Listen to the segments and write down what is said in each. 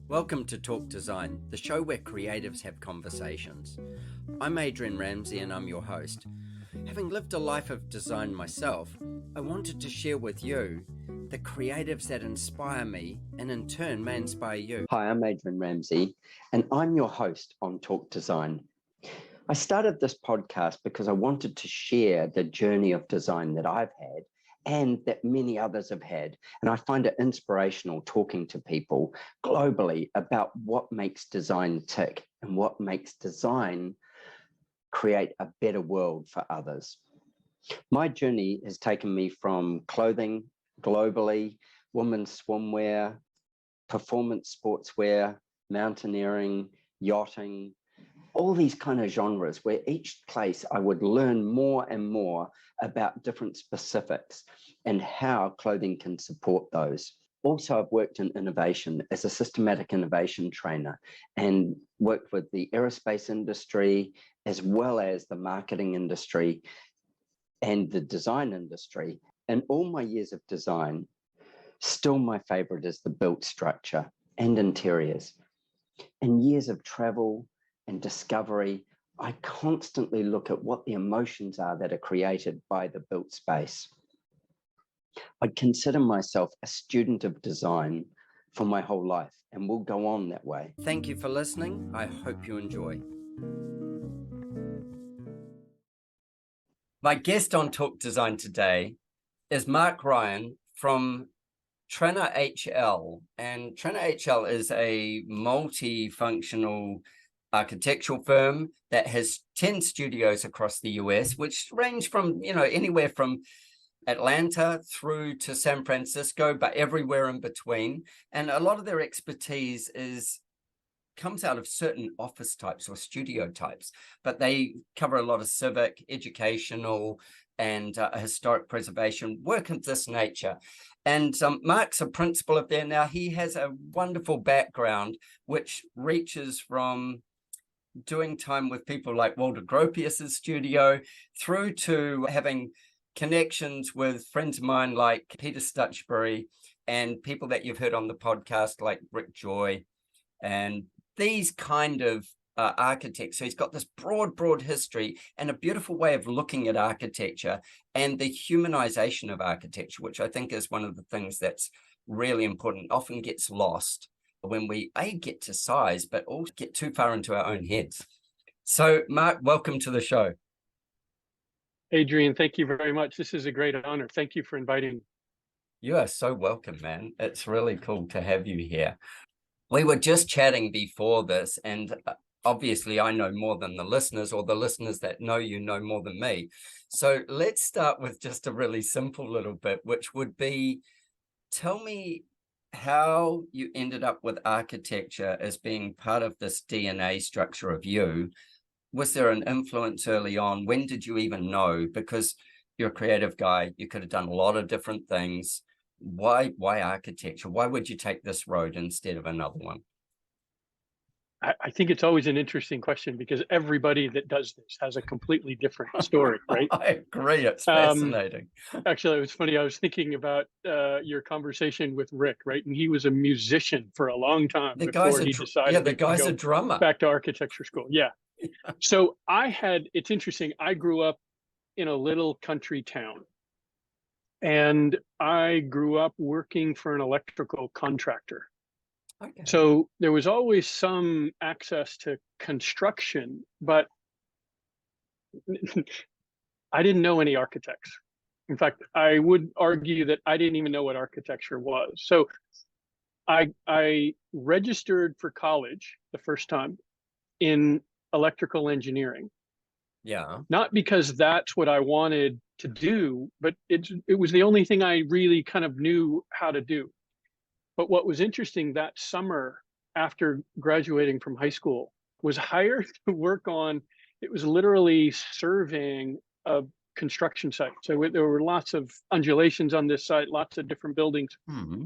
Welcome to Talk Design, the show where creatives have conversations. I'm Adrian Ramsey and I'm your host. Having lived a life of design myself, I wanted to share with you the creatives that inspire me and in turn may inspire you. Hi, I'm Adrian Ramsey and I'm your host on Talk Design. I started this podcast because I wanted to share the journey of design that I've had and that many others have had. And I find it inspirational talking to people globally about what makes design tick and what makes design create a better world for others. My journey has taken me from clothing globally, women's swimwear, performance sportswear, mountaineering, yachting, all these kind of genres where each place I would learn more and more about different specifics and how clothing can support those. Also, I've worked in innovation as a systematic innovation trainer and worked with the aerospace industry as well as the marketing industry and the design industry. In all my years of design, still my favorite is the built structure and interiors. In years of travel and discovery, I constantly look at what the emotions are that are created by the built space. I'd consider myself a student of design for my whole life and will go on that way. Thank you for listening. I hope you enjoy. My guest on Talk Design today is Mark Ryan from Trainer HL. And Trainer HL is a multifunctional architectural firm that has 10 studios across the US, which range from, anywhere from Atlanta through to San Francisco, but everywhere in between. And a lot of their expertise comes out of certain office types or studio types, but they cover a lot of civic, educational, and historic preservation work of this nature. And Mark's a principal of there now. He has a wonderful background, which reaches from doing time with people like Walter Gropius's studio through to having connections with friends of mine like Peter Stutchbury and people that you've heard on the podcast like Rick Joy and these kind of architects. So he's got this broad history and a beautiful way of looking at architecture and the humanization of architecture, which I think is one of the things that's really important, often gets lost when we get to size, but also get too far into our own heads. So Mark, welcome to the show. Adrian, thank you very much. This is a great honor. Thank you for inviting me. You are so welcome, man. It's really cool to have you here. We were just chatting before this, and obviously I know more than the listeners, or the listeners that know you know more than me. So let's start with just a really simple little bit, which would be, tell me how you ended up with architecture as being part of this DNA structure of you. Was there an influence early on? When did you even know? Because you're a creative guy, you could have done a lot of different things. Why architecture? Why would you take this road instead of another one? I think it's always an interesting question because everybody that does this has a completely different story, right? I agree. It's fascinating. Actually, it was funny. I was thinking about your conversation with Rick, right? And he was a musician for a long time before he decided the guy's a drummer. Back to architecture school. Yeah. So it's interesting. I grew up in a little country town. And I grew up working for an electrical contractor. Okay. So there was always some access to construction, but I didn't know any architects. In fact, I would argue that I didn't even know what architecture was. So I registered for college the first time in electrical engineering. Yeah. Not because that's what I wanted to do, but it was the only thing I really kind of knew how to do. But what was interesting that summer after graduating from high school was hired to work on, it was literally surveying a construction site. So there were lots of undulations on this site, lots of different buildings. Mm-hmm.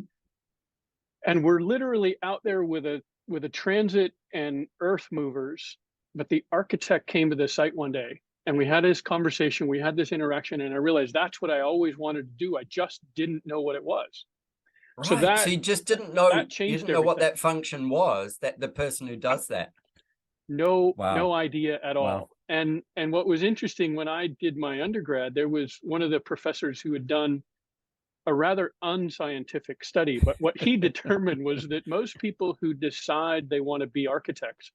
And we're literally out there with a transit and earth movers. But the architect came to the site one day and we had this conversation, we had this interaction, and I realized that's what I always wanted to do. I just didn't know what it was. So Right. So you just didn't know, that you changed didn't know what everything. that function was, that the person who does that. No Wow. idea at Wow. all. And what was interesting, when I did my undergrad, there was one of the professors who had done a rather unscientific study, but what he determined was that most people who decide they want to be architects,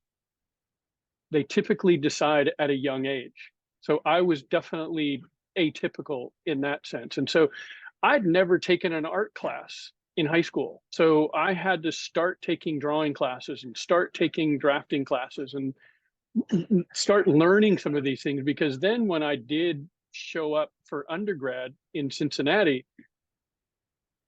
they typically decide at a young age. So I was definitely atypical in that sense. And so I'd never taken an art class in high school. So I had to start taking drawing classes and start taking drafting classes and start learning some of these things, because then when I did show up for undergrad in Cincinnati,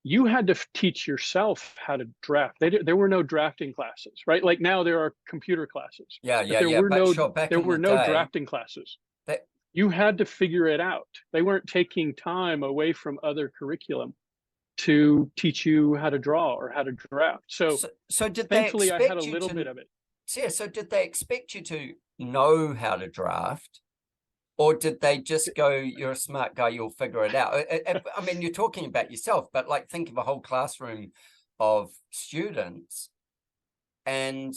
you had to teach yourself how to draft. There were no drafting classes, right? Like now there are computer classes, Yeah, but yeah, yeah. But sure, back there in the were no day, drafting classes. that You had to figure it out. They weren't taking time away from other curriculum to teach you how to draw or how to draft. So so did they thankfully I had a expect you little bit to, of it. yeah, so did they expect you to know how to draft? Or did they just go, you're a smart guy, you'll figure it out? I mean, you're talking about yourself, but like think of a whole classroom of students and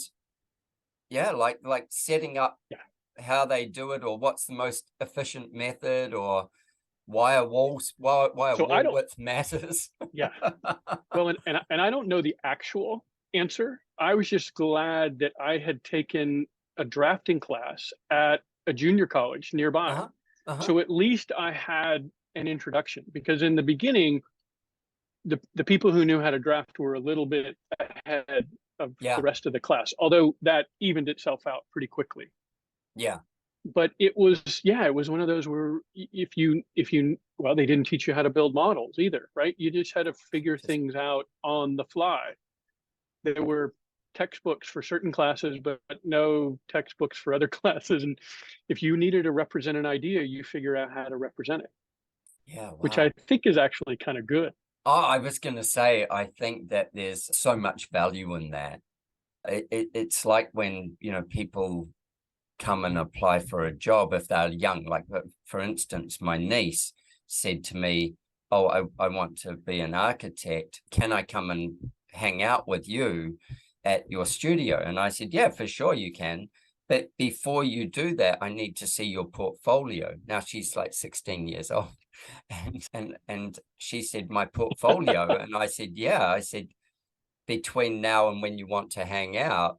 yeah, like setting up Yeah. how they do it, or what's the most efficient method, or why a So I wall don't, width matters. yeah. Well, and I don't know the actual answer. I was just glad that I had taken a drafting class at a junior college nearby. Uh-huh. Uh-huh. So at least I had an introduction, because in the beginning, the people who knew how to draft were a little bit ahead of the Yeah. rest of the class, although that evened itself out pretty quickly. Yeah. But it was, yeah, it was one of those where well, they didn't teach you how to build models either, right? You just had to figure Just things out on the fly. There were textbooks for certain classes, but no textbooks for other classes. And if you needed to represent an idea, you figure out how to represent it, yeah, which I wow. think is actually kind of good. Oh, I was going to say, I think that there's so much value in that. It's like when, people come and apply for a job if they're young. Like, for instance, my niece said to me, oh, I want to be an architect. Can I come and hang out with you at your studio? And I said, yeah, for sure you can. But before you do that, I need to see your portfolio. Now she's like 16 years old. And she said, my portfolio. And I said, yeah. I said, between now and when you want to hang out,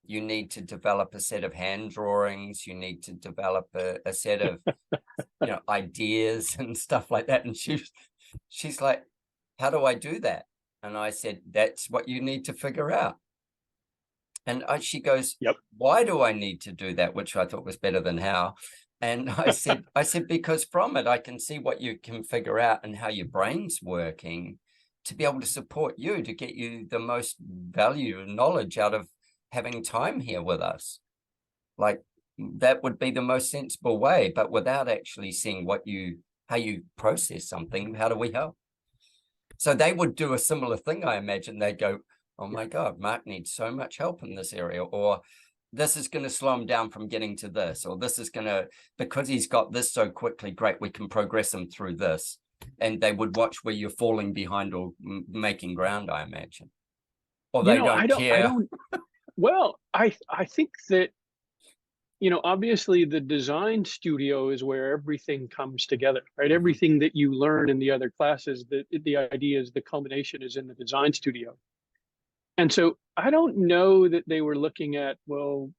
you need to develop a set of hand drawings. You need to develop a set of, ideas and stuff like that. And she's like, how do I do that? And I said, that's what you need to figure out. And she goes, Yep. why do I need to do that? Which I thought was better than how. And I said, because from it, I can see what you can figure out and how your brain's working to be able to support you, to get you the most value and knowledge out of having time here with us. Like, that would be the most sensible way, but without actually seeing how you process something, how do we help? So they would do a similar thing, I imagine. They'd go, oh my God, Mark needs so much help in this area, or this is going to slow him down from getting to this, or this is going to, because he's got this so quickly, great, we can progress him through this. And they would watch where you're falling behind or making ground, I imagine. Or they don't I care. don't, well, I think that, obviously the design studio is where everything comes together, right? Everything that you learn in the other classes, the idea is the culmination is in the design studio. And so I don't know that they were looking at, well,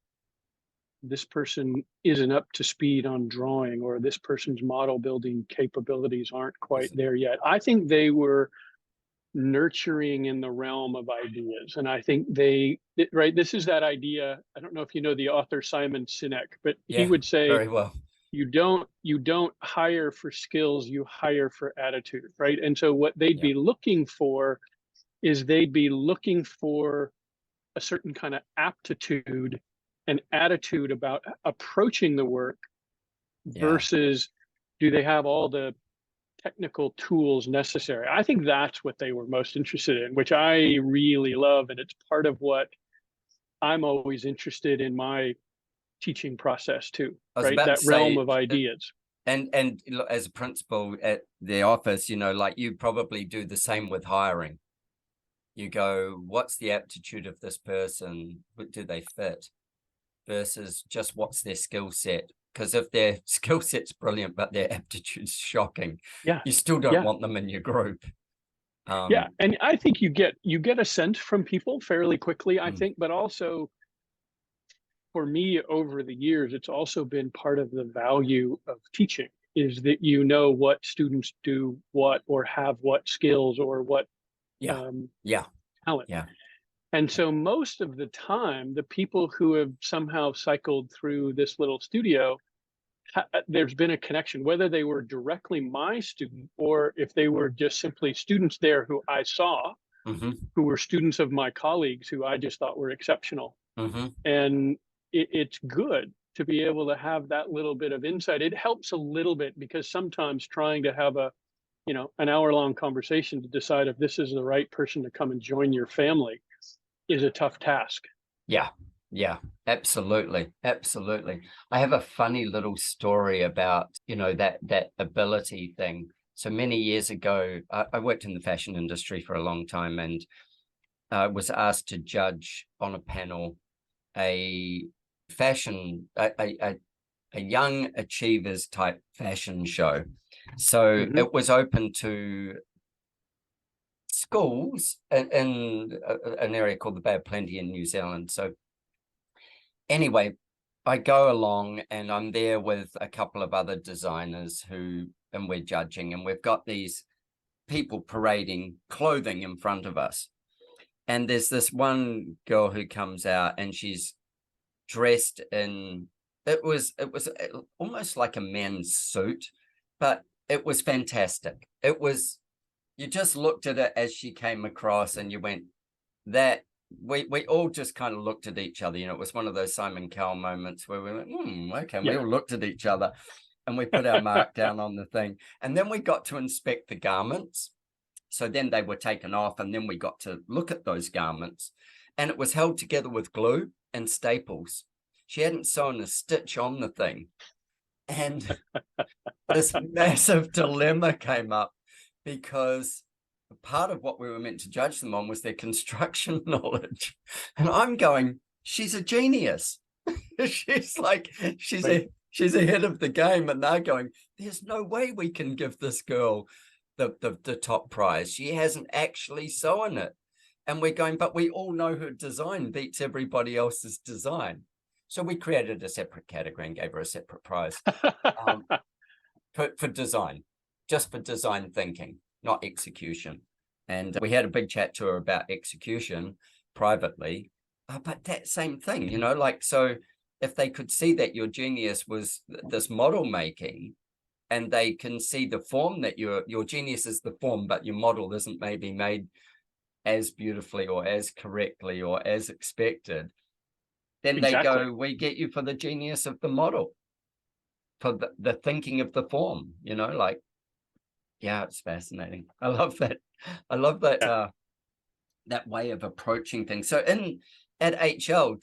this person isn't up to speed on drawing, or this person's model building capabilities aren't quite there yet. I think they were nurturing in the realm of ideas. And I think right, this is that idea. I don't know if you know the author Simon Sinek, but he Yeah, would say, very well. you don't hire for skills, you hire for attitude, right? And so what they'd Yeah, be looking for is they'd be looking for a certain kind of aptitude and attitude about approaching the work, yeah. versus do they have all the technical tools necessary. I think that's what they were most interested in, which I really love. And it's part of what I'm always interested in my teaching process too, I was right? about to That realm say, of ideas. and as a principal at the office, like you probably do the same with hiring. you go, what's the aptitude of this person? Do they fit? Versus just what's their skill set? Because if their skill set's brilliant, but their aptitude's shocking, Yeah. you still don't Yeah. want them in your group. Yeah. And I think you get a sense from people fairly quickly, I mm, think, but also for me over the years, it's also been part of the value of teaching is that you know what students do what or have what skills or what yeah, um, yeah, talent. yeah. And so most of the time, the people who have somehow cycled through this little studio, there's been a connection, whether they were directly my student or if they were just simply students there who I saw, Mm-hmm, who were students of my colleagues who I just thought were exceptional. mm-hmm. And it's good to be able to have that little bit of insight. It helps a little bit because sometimes trying to have an hour-long conversation to decide if this is the right person to come and join your family is a tough task. Yeah, yeah, absolutely, absolutely. I have a funny little story about, that ability thing. So many years ago, I worked in the fashion industry for a long time, and was asked to judge on a panel a fashion, a young achievers type fashion show. So Mm-hmm. it was open to schools in an area called the Bay of Plenty in New Zealand. So anyway, I go along and I'm there with a couple of other designers and we're judging, and we've got these people parading clothing in front of us. And there's this one girl who comes out and she's dressed in, it was almost like a men's suit, but it was fantastic. You just looked at it as she came across and you went, that we all just kind of looked at each other. It was one of those Simon Cowell moments where we went, okay. And we Yeah. all looked at each other and we put our mark down on the thing. And then we got to inspect the garments. So then they were taken off, and then we got to look at those garments, and it was held together with glue and staples. She hadn't sewn a stitch on the thing. And this massive dilemma came up because part of what we were meant to judge them on was their construction knowledge. And I'm going, she's a genius. she's Right. she's ahead of the game. And they're going, there's no way we can give this girl the top prize. She hasn't actually sewn it. And we're going, but we all know her design beats everybody else's design. So we created a separate category and gave her a separate prize for design, just for design thinking, not execution. And we had a big chat to her about execution privately, but that same thing, so if they could see that your genius was this model making, and they can see the form that your genius is the form, but your model isn't maybe made as beautifully or as correctly or as expected, then they Exactly. go, we get you for the genius of the model, for the thinking of the form, yeah, it's fascinating. I love that. I love that Yeah. that way of approaching things. So at HL,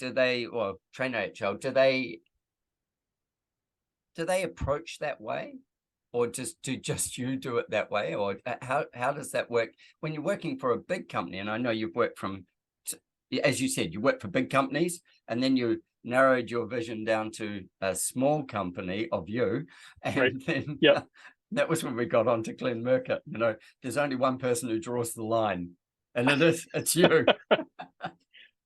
Trainer HL, do they approach that way? Or just you do it that way? Or how does that work when you're working for a big company? And I know you've worked as you said, you worked for big companies, and then you narrowed your vision down to a small company of you. Right. And then Yep. that was when we got on to Glenn Murcutt. There's only one person who draws the line, and it's you.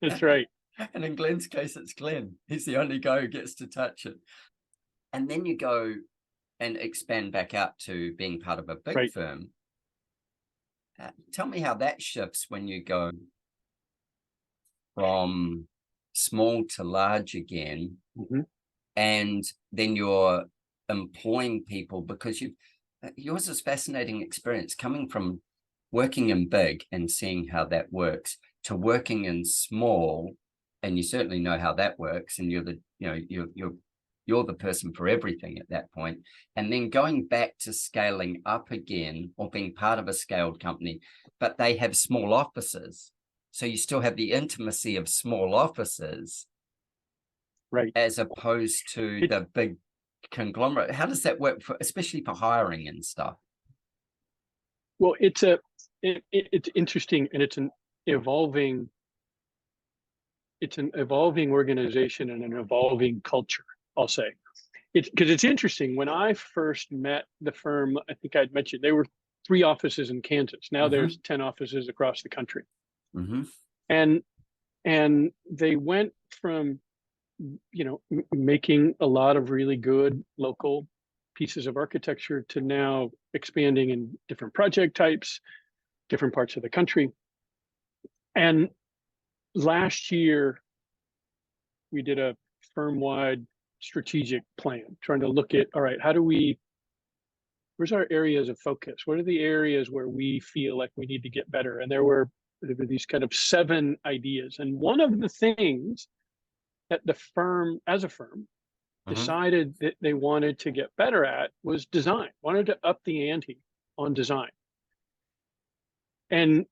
That's right. And in Glenn's case, it's Glenn. He's the only guy who gets to touch it. And then you go and expand back out to being part of a big Right. firm. Tell me how that shifts when you go from small to large again, Mm-hmm. and then you're employing people, because yours is fascinating experience coming from working in big and seeing how that works to working in small, and you certainly know how that works, and you're the person for everything at that point, and then going back to scaling up again or being part of a scaled company, but they have small offices. So you still have the intimacy of small offices, Right. as opposed to the big conglomerate. How does that work, especially for hiring and stuff? Well, it's interesting, and evolving, it's an evolving organization and an evolving culture, I'll say. It's because it's interesting. When I first met the firm, I think I'd mentioned they were 3 offices in Kansas. Now there's 10 offices across the country. And they went from, making a lot of really good local pieces of architecture to now expanding in different project types, different parts of the country. And last year, we did a firm-wide strategic plan, trying to look at, all right, where's our areas of focus? What are the areas where we feel like we need to get better? And there were these kind of 7 ideas. And one of the things that the firm, as a firm, decided that they wanted to get better at was design, wanted to up the ante on design. And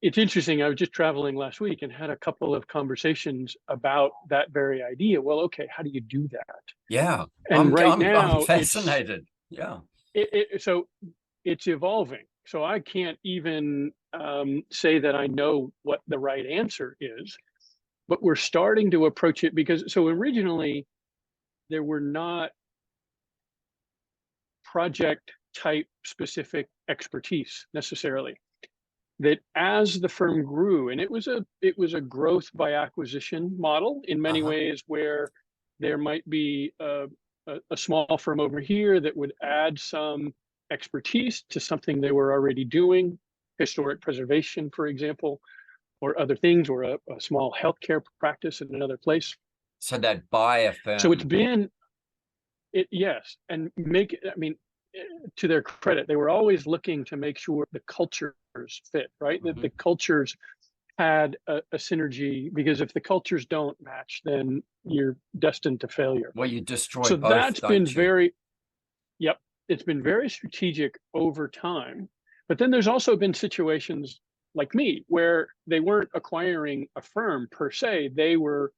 it's interesting, I was just traveling last week and had a couple of conversations about that very idea. Well, okay, how do you do that? Yeah, and I'm fascinated. So it's evolving. So I can't even say that I know what the right answer is, but we're starting to approach it because, so originally there were not project type specific expertise necessarily. That as the firm grew, and it was a growth by acquisition model in many ways, where there might be a small firm over here that would add some expertise to something they were already doing, historic preservation, for example, or other things, or a small healthcare practice in another place. So that buy a firm. So it's been, yes, and to their credit, they were always looking to make sure the cultures fit, right? That the cultures had a synergy, because if the cultures don't match, then you're destined to failure. Well, you destroy so both, that's been you? It's been very strategic over time. But then there's also been situations like me where they weren't acquiring a firm per se, they were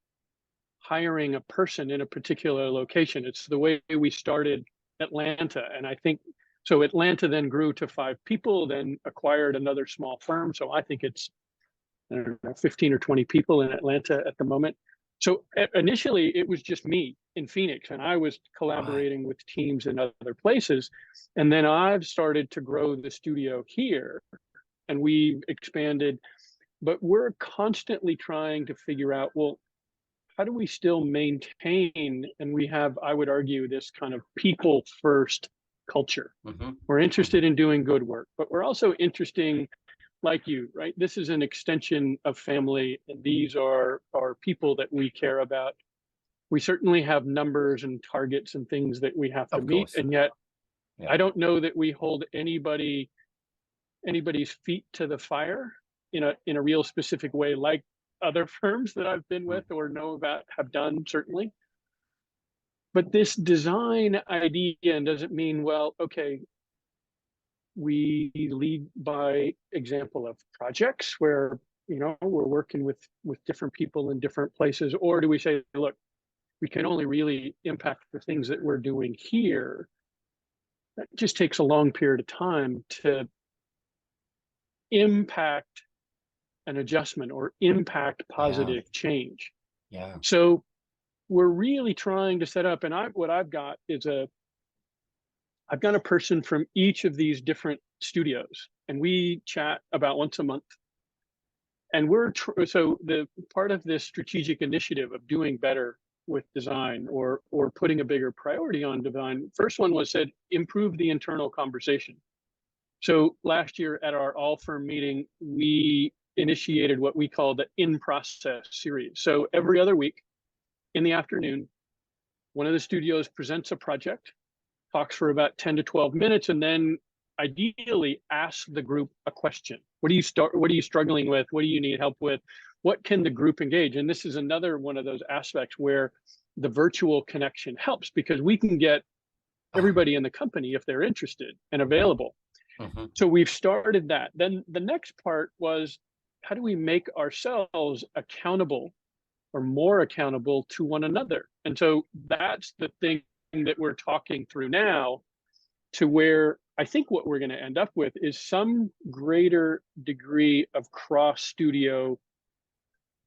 hiring a person in a particular location. It's the way we started Atlanta. And I think, so Atlanta then grew to 5 people, then acquired another small firm. So I think it's, I don't know, 15 or 20 people in Atlanta at the moment. So initially it was just me in Phoenix, and I was collaborating with teams in other places. And then I've started to grow the studio here, and we've expanded, but we're constantly trying to figure out, well, how do we still maintain, and we have, I would argue, this kind of people first culture. We're interested in doing good work, but we're also interesting, like you, right? This is an extension of family, and these are people that we care about. We certainly have numbers and targets and things that we have to meet, and yet I don't know that we hold anybody's feet to the fire in a real specific way, like other firms that I've been with or know about have done, certainly. But this design idea doesn't mean, well, okay, we lead by example of projects where, we're working with different people in different places, or do we say, look, we can only really impact the things that we're doing here. That just takes a long period of time to impact an adjustment or impact positive change. So we're really trying to set up, and what I've got is I've got a person from each of these different studios, and we chat about once a month. And so the part of this strategic initiative of doing better with design, or putting a bigger priority on design, first one was said, improve the internal conversation. So last year at our all firm meeting, we initiated what we call the in process series. So every other week in the afternoon, one of the studios presents a project, talks for about 10 to 12 minutes, and then ideally asks the group a question. What are you struggling with? What do you need help with? What can the group engage? And this is another one of those aspects where the virtual connection helps, because we can get everybody in the company if they're interested and available. So we've started that. Then the next part was, how do we make ourselves accountable, or more accountable to one another? And so that's the thing that we're talking through now, to where I think what we're going to end up with is some greater degree of cross studio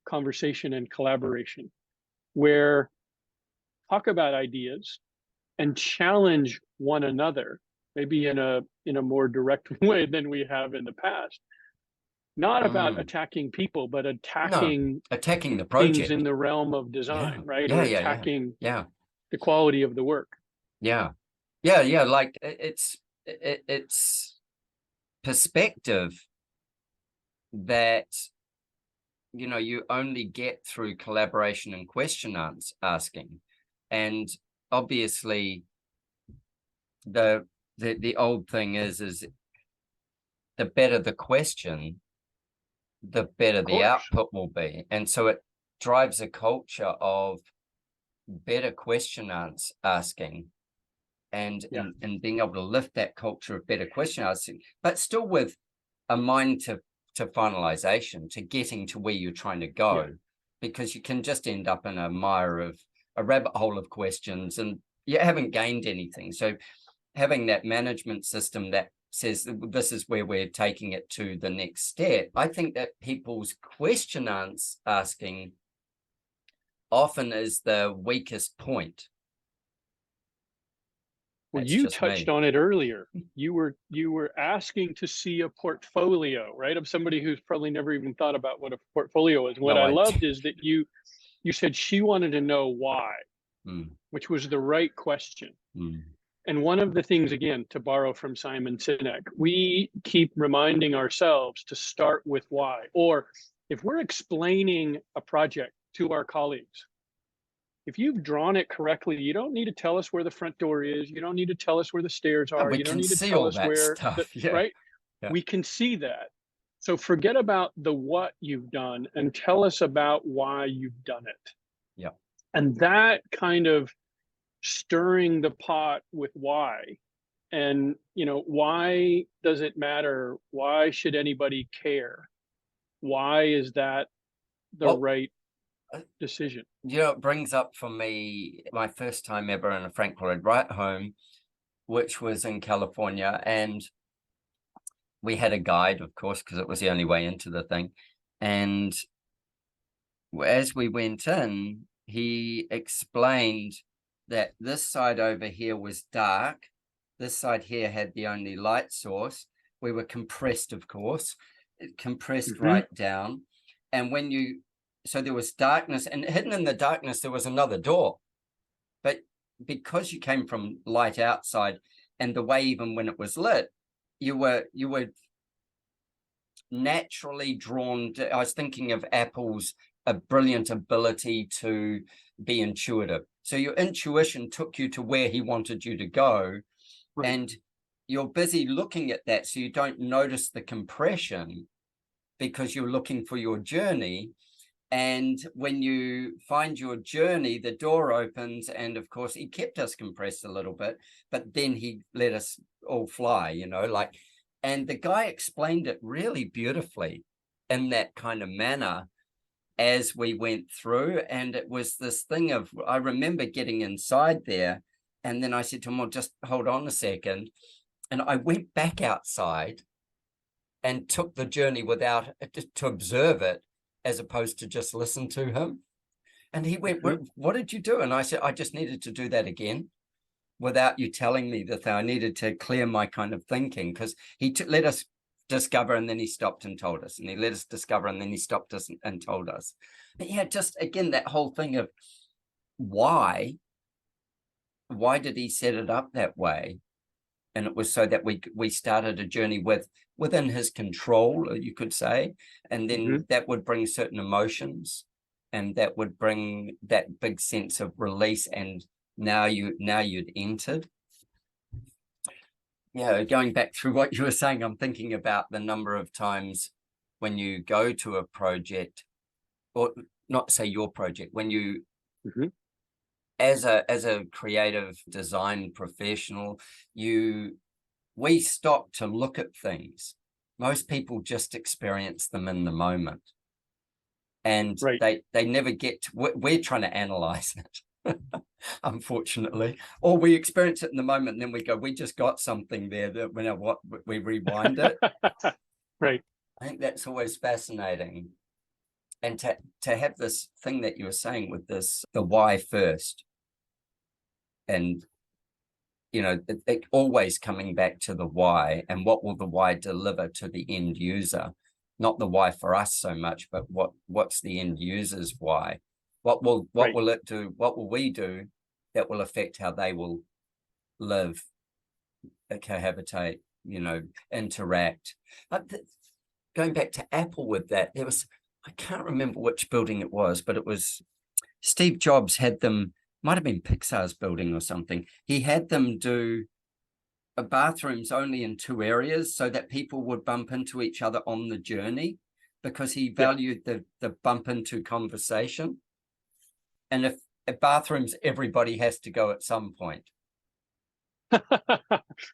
conversation and collaboration, where talk about ideas and challenge one another, maybe in a more direct way than we have in the past. Not about attacking people, but No, attacking attacking the things project. in the realm of design, Yeah, right? yeah, Or yeah, yeah, attacking yeah, the quality of the work. yeah, yeah, yeah. Like it's perspective that you only get through collaboration and question asking, and obviously the old thing is the better the question, the better Of the course. output will be. And so it drives a culture of better question asking and, Yeah. and being able to lift that culture of better question asking, but still with a mind to finalization, to getting to where you're trying to go, Yeah. because you can just end up in a mire of a rabbit hole of questions and you haven't gained anything. So having that management system that says this is where we're taking it to the next step, I think that people's question asking often is the weakest point. Well, That's you just touched me. on it earlier. You were asking to see a portfolio, right, of somebody who's probably never even thought about what a portfolio is. What No, I I loved is that you said she wanted to know why, mm, which was the right question. mm. And one of the things, again, to borrow from Simon Sinek, we keep reminding ourselves to start with why. Or if we're explaining a project to our colleagues, if you've drawn it correctly, you don't need to tell us where the front door is. You don't need to tell us where the stairs And are. we You don't can need to see tell all us that where stuff. Yeah, right? yeah, We can see that. So forget about the what you've done and tell us about why you've done it. yeah. And that kind of stirring the pot with why, and why does it matter, why should anybody care, why is that the Well, right decision? it brings up for me my first time ever in a Frank Lloyd Wright home, which was in California, and we had a guide, of course, because it was the only way into the thing. And as we went in, he explained that this side over here was dark. This side here had the only light source. We were compressed, of course, compressed Mm-hmm. right down. And so there was darkness, and hidden in the darkness, there was another door. But because you came from light outside, and the way even when it was lit, you were naturally drawn to, I was thinking of Apple's a brilliant ability to be intuitive. So your intuition took you to where he wanted you to go, Right. and you're busy looking at that, so you don't notice the compression because you're looking for your journey. And when you find your journey, the door opens, and of course he kept us compressed a little bit, but then he let us all fly, and the guy explained it really beautifully in that kind of manner as we went through. And it was this thing of, I remember getting inside there, and then I said to him, well, just hold on a second. And I went back outside and took the journey without to observe it, as opposed to just listen to him. And he went, Mm-hmm. what did you do? And I said, I just needed to do that again without you telling me the thing. I needed to clear my kind of thinking, because he let us discover, and then he stopped and told us, and he let us discover, and then he stopped us and told us. But yeah, just again, that whole thing of why did he set it up that way? And it was so that we started a journey within his control, you could say, and then Mm-hmm. that would bring certain emotions, and that would bring that big sense of release, and now you'd entered. Yeah, going back through what you were saying, I'm thinking about the number of times when you go to a project, or not say your project, when you Mm-hmm. as a creative design professional, we stop to look at things. Most people just experience them in the moment, and Right. they never get to, we're trying to analyze it. unfortunately. Or we experience it in the moment and then we go, we just got something there that when we rewind it. Right. I think that's always fascinating. And to have this thing that you were saying with this, the why first, and it always coming back to the why, and what will the why deliver to the end user, not the why for us so much, but what's the end user's why? What will it do? What will we do that will affect how they will live, cohabitate, interact? Going back to Apple with that, I can't remember which building it was, but it was Steve Jobs had them, might have been Pixar's building or something. He had them do bathrooms only in 2 areas so that people would bump into each other on the journey, because he valued the bump into conversation. And if bathrooms, everybody has to go at some point.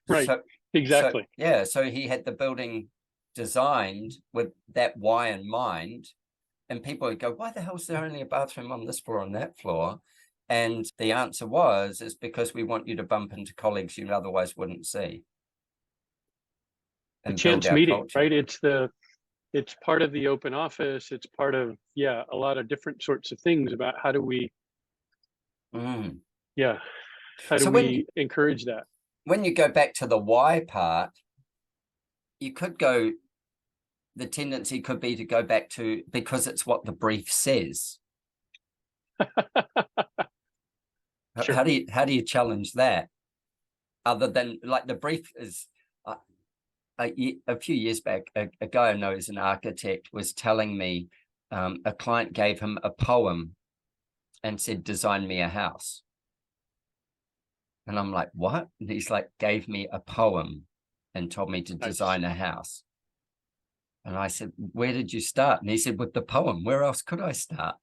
Right. Exactly. So he had the building designed with that why in mind, and people would go, why the hell is there only a bathroom on this floor and that floor? And the answer is because we want you to bump into colleagues you otherwise wouldn't see. And the chance meeting, culture. Right? It's part of the open office. It's part of, a lot of different sorts of things about how do we, encourage that? When you go back to the why part, you could go, the tendency could be to go back to, because it's what the brief says. Sure. How do you challenge that? Other than, like, the brief is, a few years back, a guy I know is an architect was telling me a client gave him a poem and said, design me a house. And I'm like, what? And he's like, gave me a poem and told me to design a house. And I said, where did you start? And he said, with the poem. Where else could I start?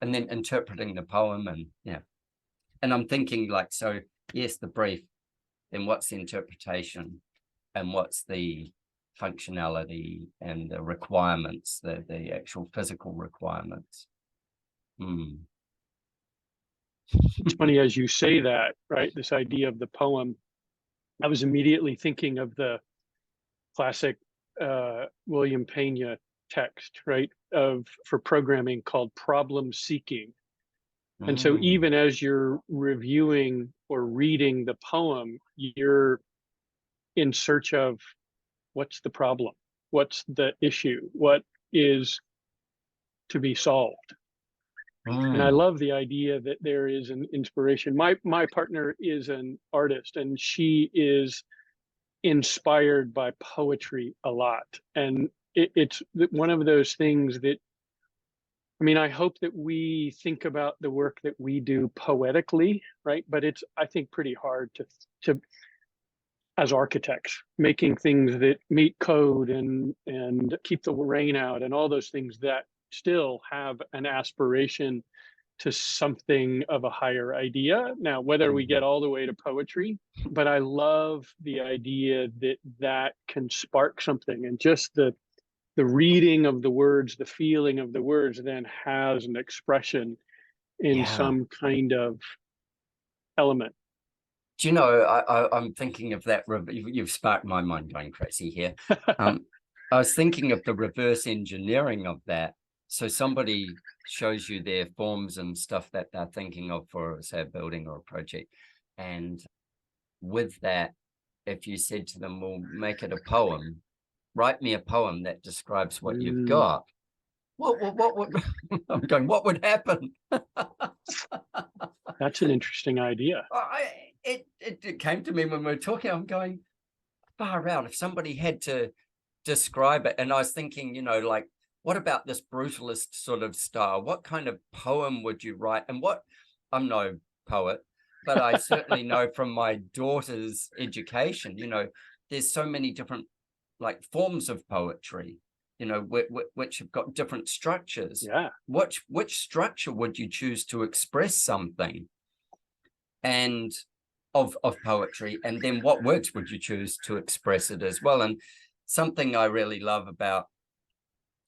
And then interpreting the poem, and and I'm thinking, like, so yes, the brief, then what's the interpretation, and what's the functionality and the requirements, the actual physical requirements. It's funny as you say that, right? This idea of the poem, I was immediately thinking of the classic William Pena text, right, for programming called problem seeking. And so even as you're reviewing or reading the poem, you're in search of what's the problem, what's the issue, what is to be solved. And I love the idea that there is an inspiration. My partner is an artist, and she is inspired by poetry a lot. And it's one of those things that, I mean, I hope that we think about the work that we do poetically, right? But it's, I think, pretty hard to as architects, making things that meet code and keep the rain out and all those things that still have an aspiration to something of a higher idea. Now, whether we get all the way to poetry, but I love the idea that can spark something, and just the reading of the words, the feeling of the words then has an expression in some kind of element. Do you know, I'm thinking of that. You've sparked my mind going crazy here. I was thinking of the reverse engineering of that. So somebody shows you their forms and stuff that they're thinking of for, say, a building or a project. And with that, if you said to them, well, make it a poem, write me a poem that describes what you've got. What would I'm going, what would happen? That's an interesting idea. It came to me when we were talking. I'm going, far out. If somebody had to describe it, and I was thinking, like, what about this brutalist sort of style? What kind of poem would you write? And I'm no poet, but I certainly know from my daughter's education, there's so many different, like, forms of poetry, which have got different structures. Yeah. Which structure would you choose to express something and of poetry? And then what words would you choose to express it as well? And something I really love about,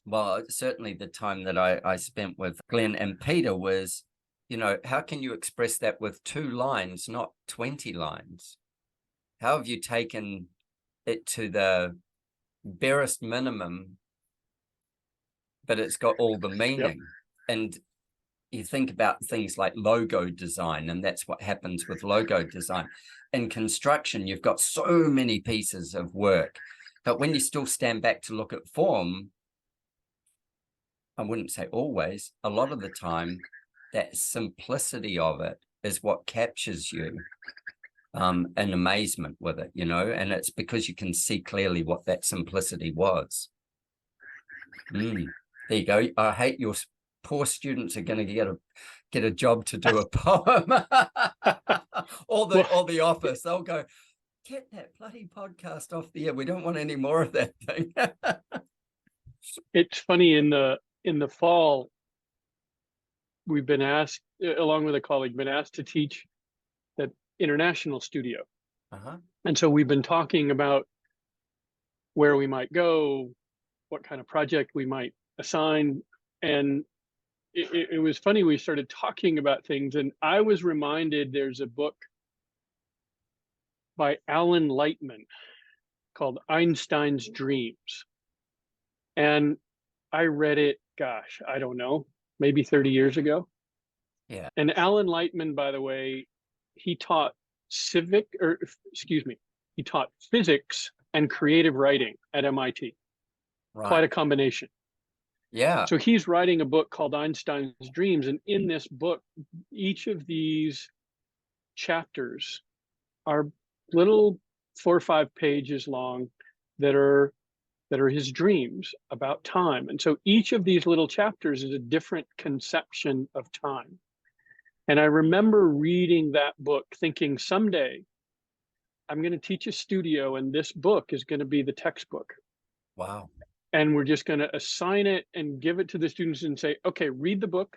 well, certainly the time that I spent with Glenn and Peter was how can you express that with 2 lines, not 20 lines? How have you taken it to the barest minimum, but it's got all the Yep. meaning? And you think about things like logo design, and that's what happens with logo design. In construction, you've got so many pieces of work, but when you still stand back to look at form, I wouldn't say always, a lot of the time, that simplicity of it is what captures you in amazement with it, and it's because you can see clearly what that simplicity was. There you go. I hate your poor students are going to get a job to do a poem. or the office, they'll go, get that bloody podcast off the air. We don't want any more of that thing. It's funny, in the fall, we've been asked, along with a colleague, to teach that international studio. And so we've been talking about where we might go, what kind of project we might assign. And it was funny, we started talking about things, and I was reminded there's a book by Alan Lightman called Einstein's Dreams. And I read it, gosh, I don't know, maybe 30 years ago. Yeah. And Alan Lightman, by the way, he taught he taught physics and creative writing at MIT. Right. Quite a combination. Yeah. So he's writing a book called Einstein's Dreams. And in this book, each of these chapters are little 4 or 5 pages long that are his dreams about time. And so each of these little chapters is a different conception of time. And I remember reading that book thinking, someday I'm going to teach a studio and this book is going to be the textbook. Wow. And we're just going to assign it and give it to the students and say, okay, read the book,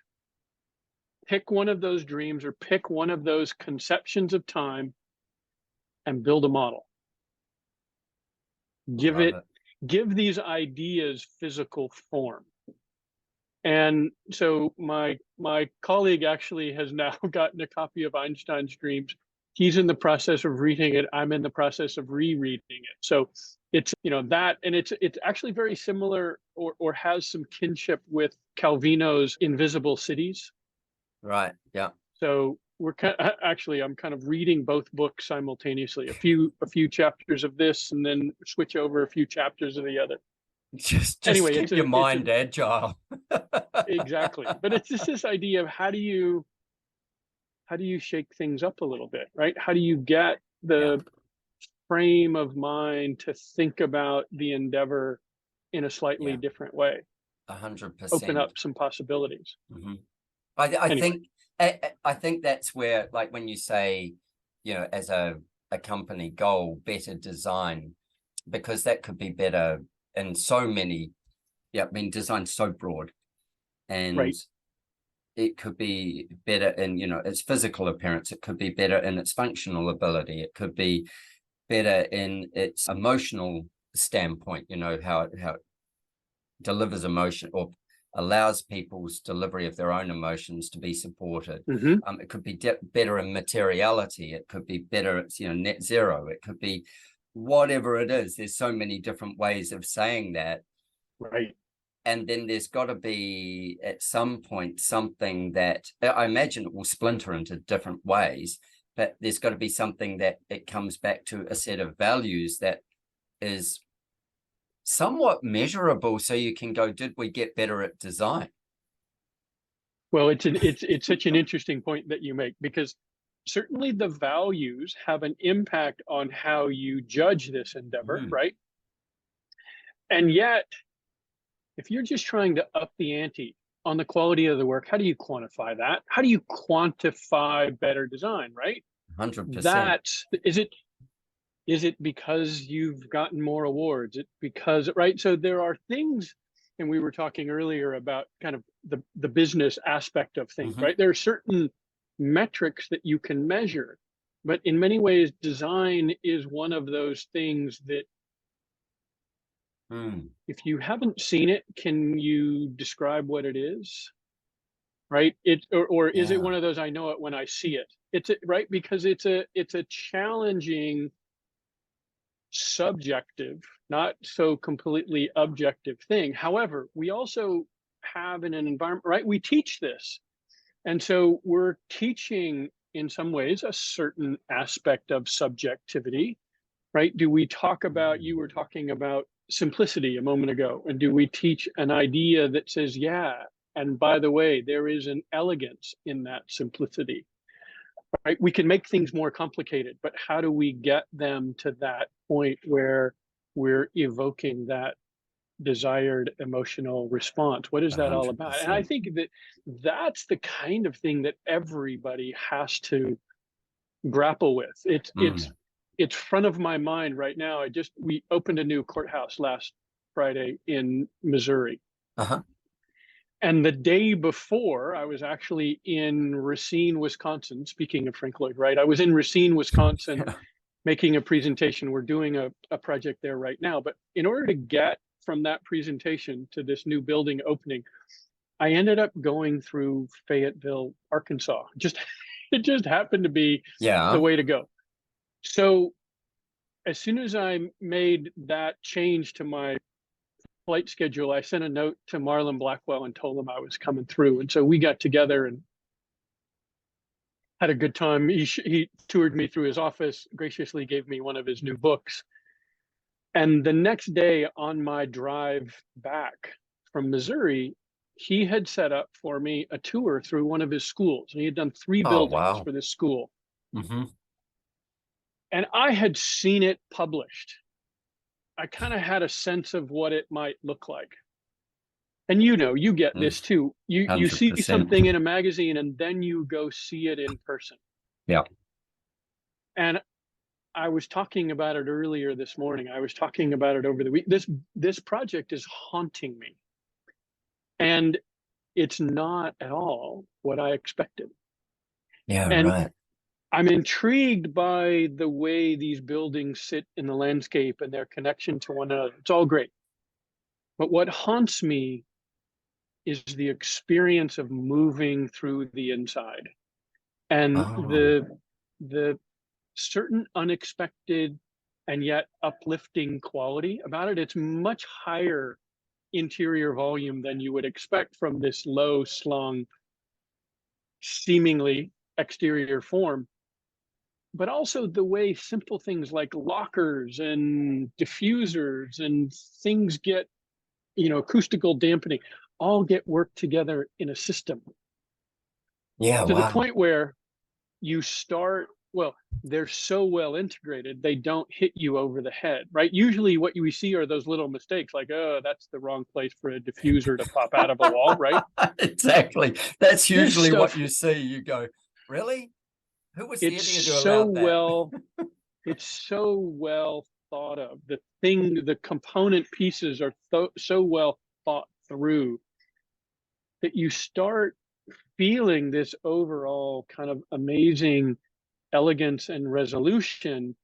pick one of those dreams or pick one of those conceptions of time and build a model. Give these ideas physical form. And so my colleague actually has now gotten a copy of Einstein's Dreams. He's in the process of reading it. I'm in the process of rereading it. So it's that, and it's actually very similar, or has some kinship with Calvino's Invisible Cities. Right. Yeah. So I'm kind of reading both books simultaneously. A few chapters of this, and then switch over a few chapters of the other. Just anyway, keep your mind agile. Exactly. But it's just this idea of how do you shake things up a little bit, right? How do you get the frame of mind to think about the endeavor in a slightly different way? 100%. Open up some possibilities. Mm-hmm. I think that's where, like, when you say, as a company goal, better design, because that could be better in so many. Design's so broad, and it could be better in its physical appearance. It could be better in its functional ability. It could be better in its emotional standpoint. How it delivers emotion, or allows people's delivery of their own emotions to be supported. Mm-hmm. It could be better in materiality. It could be better at net zero. It could be whatever it is. There's so many different ways of saying that. Right. And then there's got to be at some point something that I imagine it will splinter into different ways, but there's got to be something that it comes back to, a set of values that is somewhat measurable, so you can go, did we get better at design? Well, it's such an interesting point that you make, because certainly the values have an impact on how you judge this endeavor, right? And yet, if you're just trying to up the ante on the quality of the work, how do you quantify that? How do you quantify better design, right? 100%. Is it because you've gotten more awards? Right? So there are things, and we were talking earlier about kind of the business aspect of things, right? There are certain metrics that you can measure, but in many ways, design is one of those things that, if you haven't seen it, can you describe what it is? right? Or is it Yeah. one of those I know it when I see it? Right, because it's a challenging, subjective, not so completely objective thing. However, we also have in an environment, right? We teach this. And so we're teaching in some ways a certain aspect of subjectivity, right? Do we talk about, you were talking about simplicity a moment ago, and do we teach an idea that says, yeah, and by the way, there is an elegance in that simplicity, right? We can make things more complicated, but how do we get them to that point where we're evoking that desired emotional response? What is that all about? And I 100%. think that that's the kind of thing that everybody has to grapple with. Mm. It's front of my mind right now. We opened a new courthouse last Friday in Missouri. Uh-huh. And the day before, I was actually in Racine, Wisconsin. Speaking of Frank Lloyd Wright, I was in Racine, Wisconsin, Yeah. making a presentation. We're doing a project there right now. But in order to get from that presentation to this new building opening, I ended up going through Fayetteville, Arkansas. It just happened to be the Yeah. way to go. So as soon as I made that change to my flight schedule, I sent a note to Marlon Blackwell and told him I was coming through. And so we got together and had a good time. He toured me through his office, graciously gave me one of his new books. And the next day on my drive back from Missouri, he had set up for me a tour through one of his schools. And he had done 3 Oh, buildings wow. for this school. Mm-hmm. And I had seen it published. I kind of had a sense of what it might look like. And you get Mm. this too. You see 100%. something in a magazine and then you go see it in person. Yeah. And I was talking about it earlier this morning. I was talking about it over the week. This project is haunting me. And it's not at all what I expected. Yeah, And right. I'm intrigued by the way these buildings sit in the landscape and their connection to one another. It's all great. But what haunts me is the experience of moving through the inside and Oh, the certain unexpected and yet uplifting quality about it. It's much higher interior volume than you would expect from this low slung, seemingly exterior form. But also the way simple things like lockers and diffusers and things get, acoustical dampening, all get worked together in a system yeah, to the wow. point where you start, well, they're so well integrated, they don't hit you over the head, right? Usually what we see are those little mistakes like, oh, that's the wrong place for a diffuser to pop out of a wall, right? Exactly. That's This usually what stuff, you see. You go, really? Who was the it's idiot who so allowed that? well, it's so well thought of. The component pieces are so well thought through that you start feeling this overall kind of amazing elegance and resolution.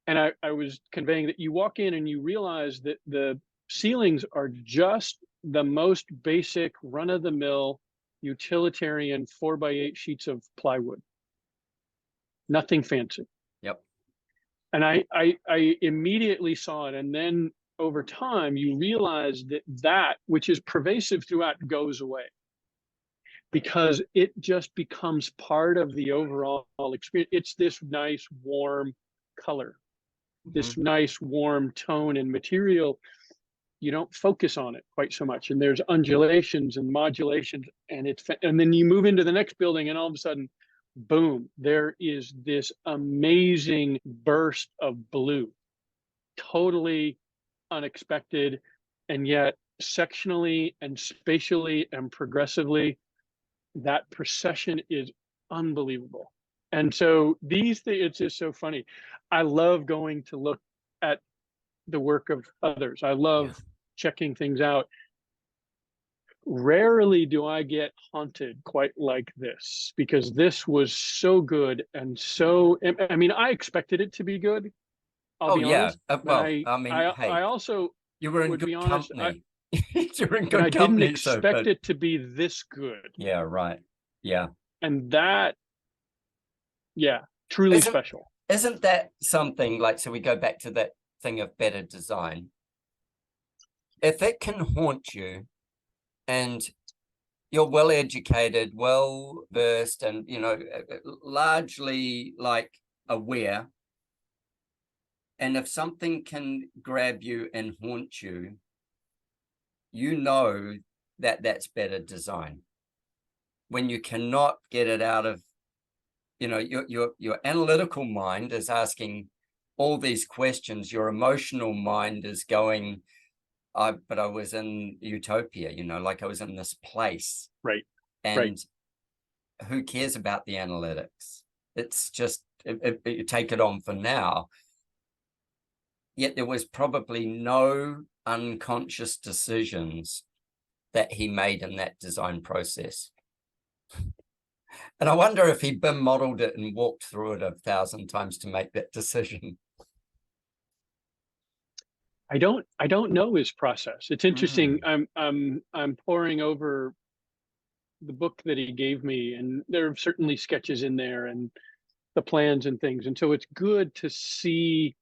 And I was conveying that you walk in and you realize that the ceilings are just the most basic run-of-the-mill utilitarian 4x8 sheets of plywood, nothing fancy. Yep. And I immediately saw it. And then over time, you realize that which is pervasive throughout goes away because it just becomes part of the overall experience. It's this nice, warm color, this Mm-hmm. nice, warm tone and material. You don't focus on it quite so much. And there's undulations and modulations. And then you move into the next building, and all of a sudden, boom, there is this amazing burst of blue, totally unexpected, and yet sectionally and spatially and progressively, that procession is unbelievable. And so these things, it's just so funny. I love going to look at the work of others. I Yeah. love checking things out. Rarely do I get haunted quite like this because this was so good and so, I mean, I expected it to be good. I'll Oh, be yeah. honest, but Well, I mean, I hey, also you were in would be good honest. company. You're in but I good didn't company, so expect but it to be this good. yeah, right. Yeah. And that, yeah, truly Isn't special. isn't that something like, so we go back to that thing of better design. If it can haunt you and you're well educated, well versed, and largely like aware, and if something can grab you and haunt you, you know that that's better design. When you cannot get it out of, your analytical mind is asking all these questions, your emotional mind is going, but I was in utopia, like I was in this place. Right. And Right. who cares about the analytics? It's just, you take it on for now. Yet there was probably no unconscious decisions that he made in that design process. And I wonder if he BIM modeled it and walked through it 1,000 times to make that decision. I don't know his process. It's interesting. I'm poring over the book that he gave me, and there are certainly sketches in there and the plans and things. And so it's good to see,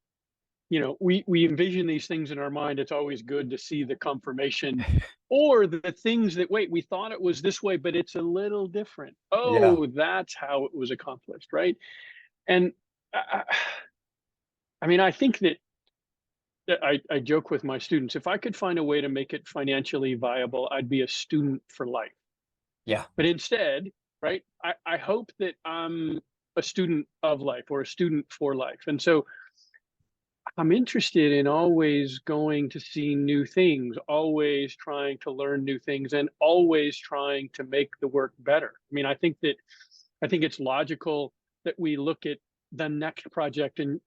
we envision these things in our mind. It's always good to see the confirmation or the things that, wait, we thought it was this way, but it's a little different. Yeah. Oh, that's how it was accomplished, right? And I mean, I think that I joke with my students, if I could find a way to make it financially viable, I'd be a student for life. Yeah. But instead, right, I hope that I'm a student of life or a student for life. And so I'm interested in always going to see new things, always trying to learn new things, and always trying to make the work better. I mean, I think it's logical that we look at the next project and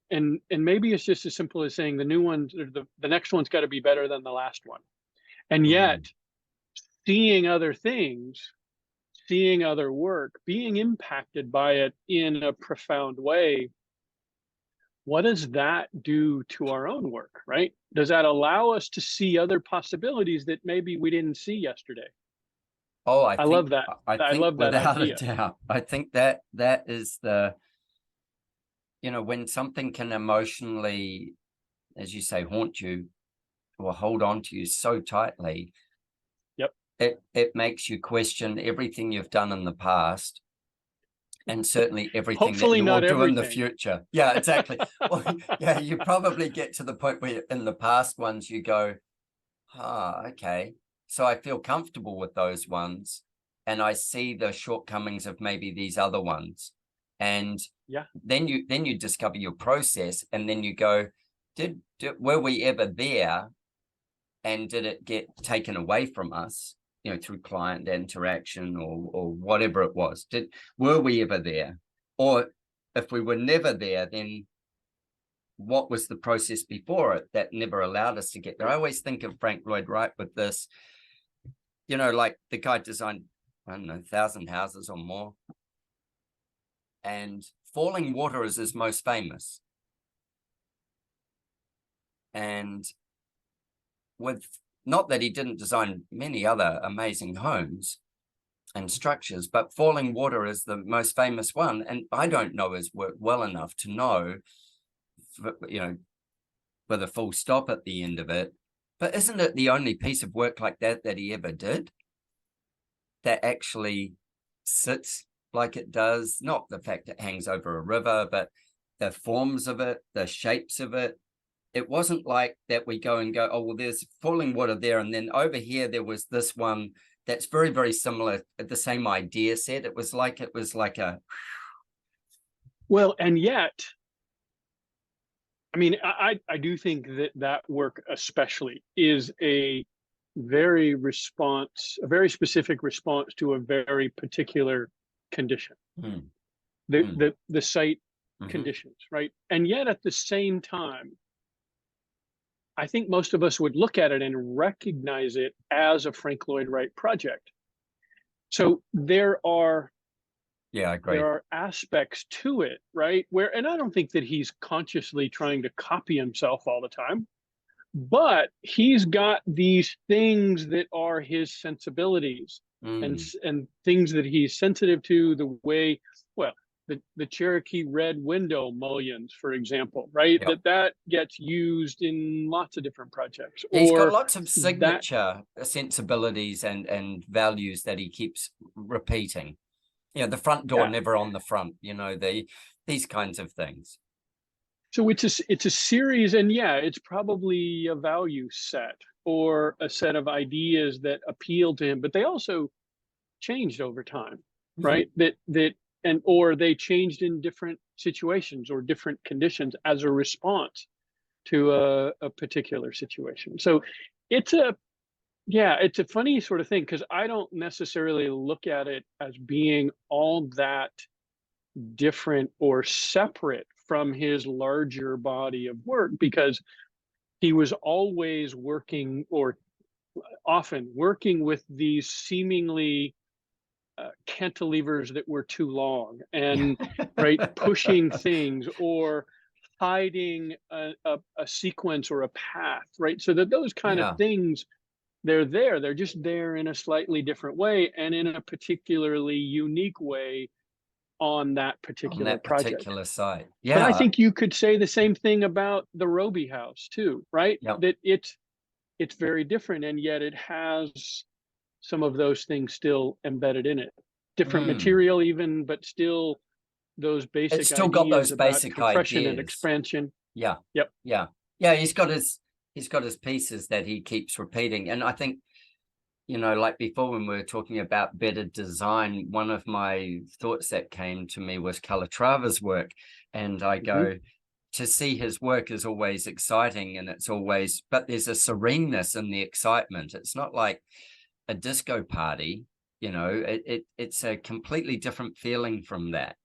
maybe it's just as simple as saying the new one, or the next one's got to be better than the last one. And yet seeing other things, seeing other work, being impacted by it in a profound way, what does that do to our own work, right? Does that allow us to see other possibilities that maybe we didn't see yesterday? Oh, I love that. I I think love that without a idea. doubt, I think that is the, when something can emotionally, as you say, haunt you or hold on to you so tightly, Yep. it makes you question everything you've done in the past, and certainly everything that Hopefully you will not do in the everything. future. Yeah, exactly. Well, yeah, you probably get to the point where in the past ones you go, okay, so I feel comfortable with those ones, and I see the shortcomings of maybe these other ones. And Yeah. then you discover your process, and then you go, were we ever there, and did it get taken away from us, through client interaction or whatever it was? Were we ever there? Or if we were never there, then what was the process before it that never allowed us to get there? I always think of Frank Lloyd Wright with this, like the guy designed, I don't know, 1,000 houses or more. And Falling Water is his most famous. And with, not that he didn't design many other amazing homes and structures, but Falling Water is the most famous one. And I don't know his work well enough to know, with a full stop at the end of it. But isn't it the only piece of work like that he ever did that actually sits like it does? Not the fact it hangs over a river, but the forms of it, the shapes of it. It wasn't like that we go, oh, well, there's Falling Water there, and then over here there was this one that's very, very similar, the same idea set. It was like a... Well, and yet, I mean, I do think that work especially is a very specific response to a very particular condition. The site conditions, right? And yet at the same time, I think most of us would look at it and recognize it as a Frank Lloyd Wright project. So there are aspects to it, right? And I don't think that he's consciously trying to copy himself all the time, but he's got these things that are his sensibilities and Mm. and things that he's sensitive to, the way, well, the Cherokee red window mullions, for example, right? Yep. That gets used in lots of different projects. He's got Or lots of that, signature sensibilities and values that he keeps repeating. The front door yeah. never on the front, these kinds of things. So it's a series, and yeah, it's probably a value set or a set of ideas that appeal to him, but they also changed over time, Mm. right? And or they changed in different situations or different conditions as a response to a particular situation. So it's a yeah, it's a funny sort of thing, because I don't necessarily look at it as being all that different or separate from his larger body of work, because he was always working, or often working, with these seemingly cantilevers that were too long, Yeah. and right, pushing things or hiding a sequence or a path, right? So that those kind of Yeah. things, they're just there in a slightly different way and in a particularly unique way on that On particular that project. particular site. But I Yeah. think you could say the same thing about the Roby house too, right? Yep. That it's very different, and yet it has some of those things still embedded in it. Different Mm. material even, but still those It's basic still got ideas those about basic compression and ideas. expansion. Yeah. Yep. Yeah. Yeah. He's got his pieces that he keeps repeating. And I think, like before when we were talking about better design, one of my thoughts that came to me was Calatrava's work. And I Mhm. go, to see his work is always exciting, and but there's a sereneness in the excitement. It's not like a disco party, it's a completely different feeling from that.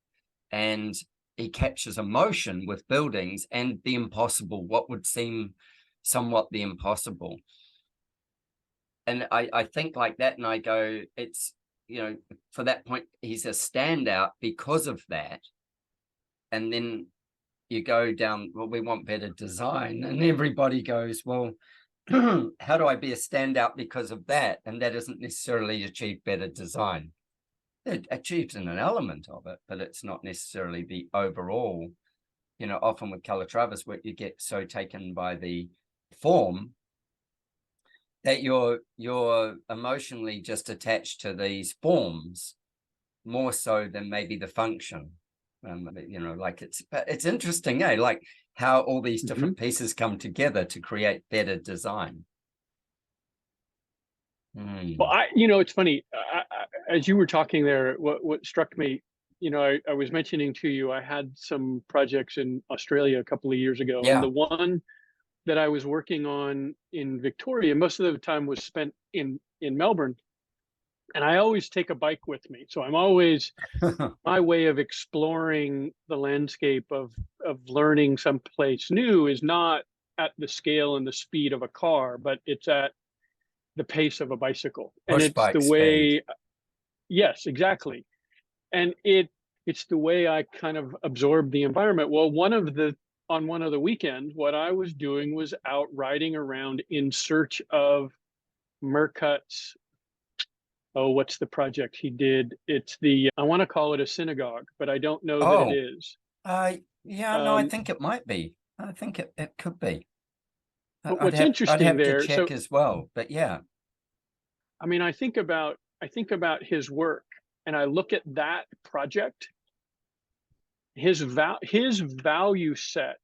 And he captures emotion with buildings and the impossible, what would seem somewhat the impossible. And I think like that, and I go, it's, for that point, he's a standout because of that. And then you go down, well, we want better design. And everybody goes, well, how do I be a standout because of that? And that doesn't necessarily achieve better design. It achieves an element of it, but it's not necessarily the overall. Often with Calatrava's work, you get so taken by the form that you're emotionally just attached to these forms more so than maybe the function. Like it's interesting, like how all these Mhm. different pieces come together to create better design. Well, Mm. it's funny. As you were talking there, what struck me, I was mentioning to you, I had some projects in Australia a couple of years ago, and Yeah. the one that I was working on in Victoria, most of the time was spent in Melbourne. And I always take a bike with me. So I'm always, my way of exploring the landscape of learning someplace new is not at the scale and the speed of a car, but it's at the pace of a bicycle. And Push it's the bike speed. way, yes, exactly. And it's the way I kind of absorb the environment. Well, on one of the weekends, what I was doing was out riding around in search of Murcutt's, oh, what's the project he did? It's I want to call it a synagogue, but I don't know that it Oh, is. yeah, no, I Um, think it might be. I think it could be. but I'd what's I'd interesting have to there, check so as well. But yeah. I mean, I think about his work, and I look at that project, his value set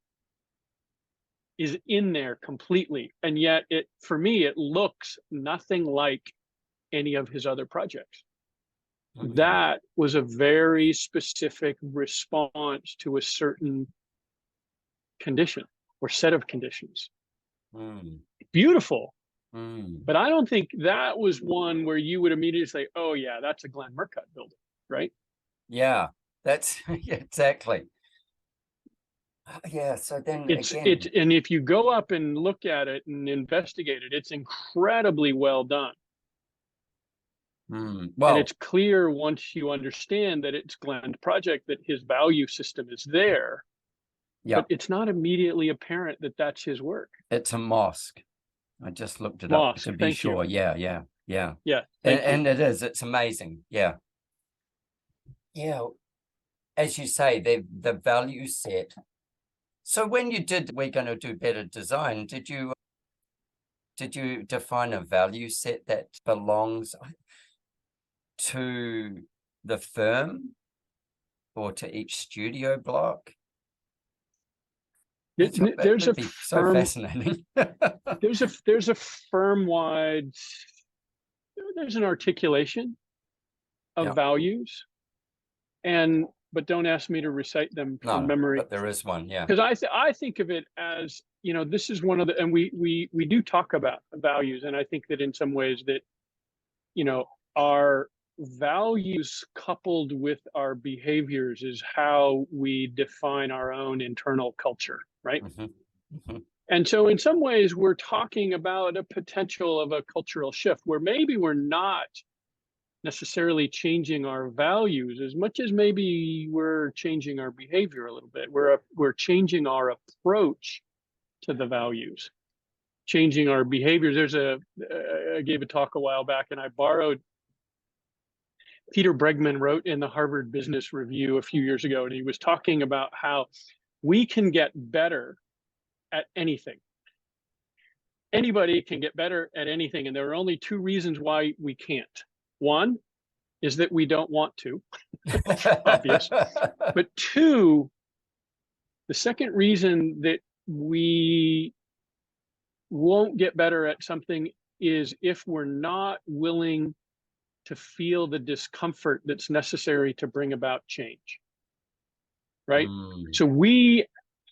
is in there completely, and yet it, for me, it looks nothing like any of his other projects. Mm. That was a very specific response to a certain condition or set of conditions. Mm. Beautiful, Mm. but I don't think that was one where you would immediately say, "Oh yeah, that's a Glenn Murcutt building," right? Yeah, that's yeah, exactly. Yeah, so then It's again, and if you go up and look at it and investigate it, it's incredibly well done. And well, it's clear once you understand that it's Glenn's project that his value system is there. Yeah. but it's not immediately apparent that that's his work. It's a mosque. I just looked it up Mosque, to be thank you. sure. Yeah. Yeah, thank you. And it is. It's amazing. Yeah. Yeah. As you say, the value set. So when you did, we're going to do better design, did you define a value set that belongs to the firm or to each studio block? That There's would a be so firm fascinating. there's a firm-wide, there's an articulation of Yeah. values, but don't ask me to recite them from No, memory, but there is one. Yeah. because I think of it as, this is one of the, and we do talk about values, and I think that in some ways that, our values coupled with our behaviors is how we define our own internal culture, right? Mm-hmm. And so in some ways we're talking about a potential of a cultural shift where maybe we're not necessarily changing our values as much as maybe we're changing our behavior a little bit. We're changing our approach to the values, changing our behaviors. I gave a talk a while back, and I borrowed, Peter Bregman wrote in the Harvard Business Review a few years ago, and he was talking about how we can get better at anything. Anybody can get better at anything, and there are only two reasons why we can't. One is that we don't want to, obvious. But two, the second reason that we won't get better at something is if we're not willing to feel the discomfort that's necessary to bring about change, right? So we,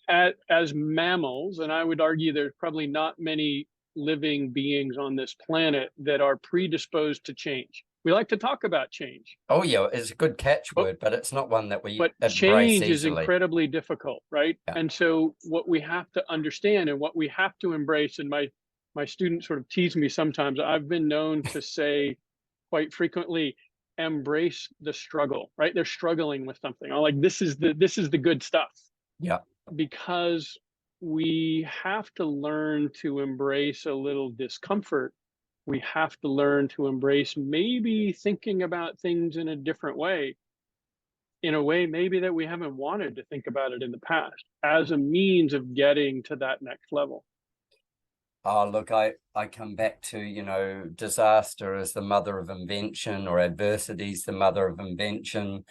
as mammals, and I would argue there's probably not many living beings on this planet that are predisposed to change. We like to talk about change. Oh yeah, it's a good catchword, but it's not one that we embrace change is easily. incredibly difficult, right? Yeah. And so what we have to understand and what we have to embrace, and my students sort of tease me sometimes, I've been known to say quite frequently, embrace the struggle, right? They're struggling with something. I'm like, this is the good stuff. Yeah. Because we have to learn to embrace a little discomfort. We have to learn to embrace maybe thinking about things in a different way, in a way maybe that we haven't wanted to think about it in the past, as a means of getting to that next level. Oh, look, I come back to, disaster is the mother of invention, or adversity is the mother of invention.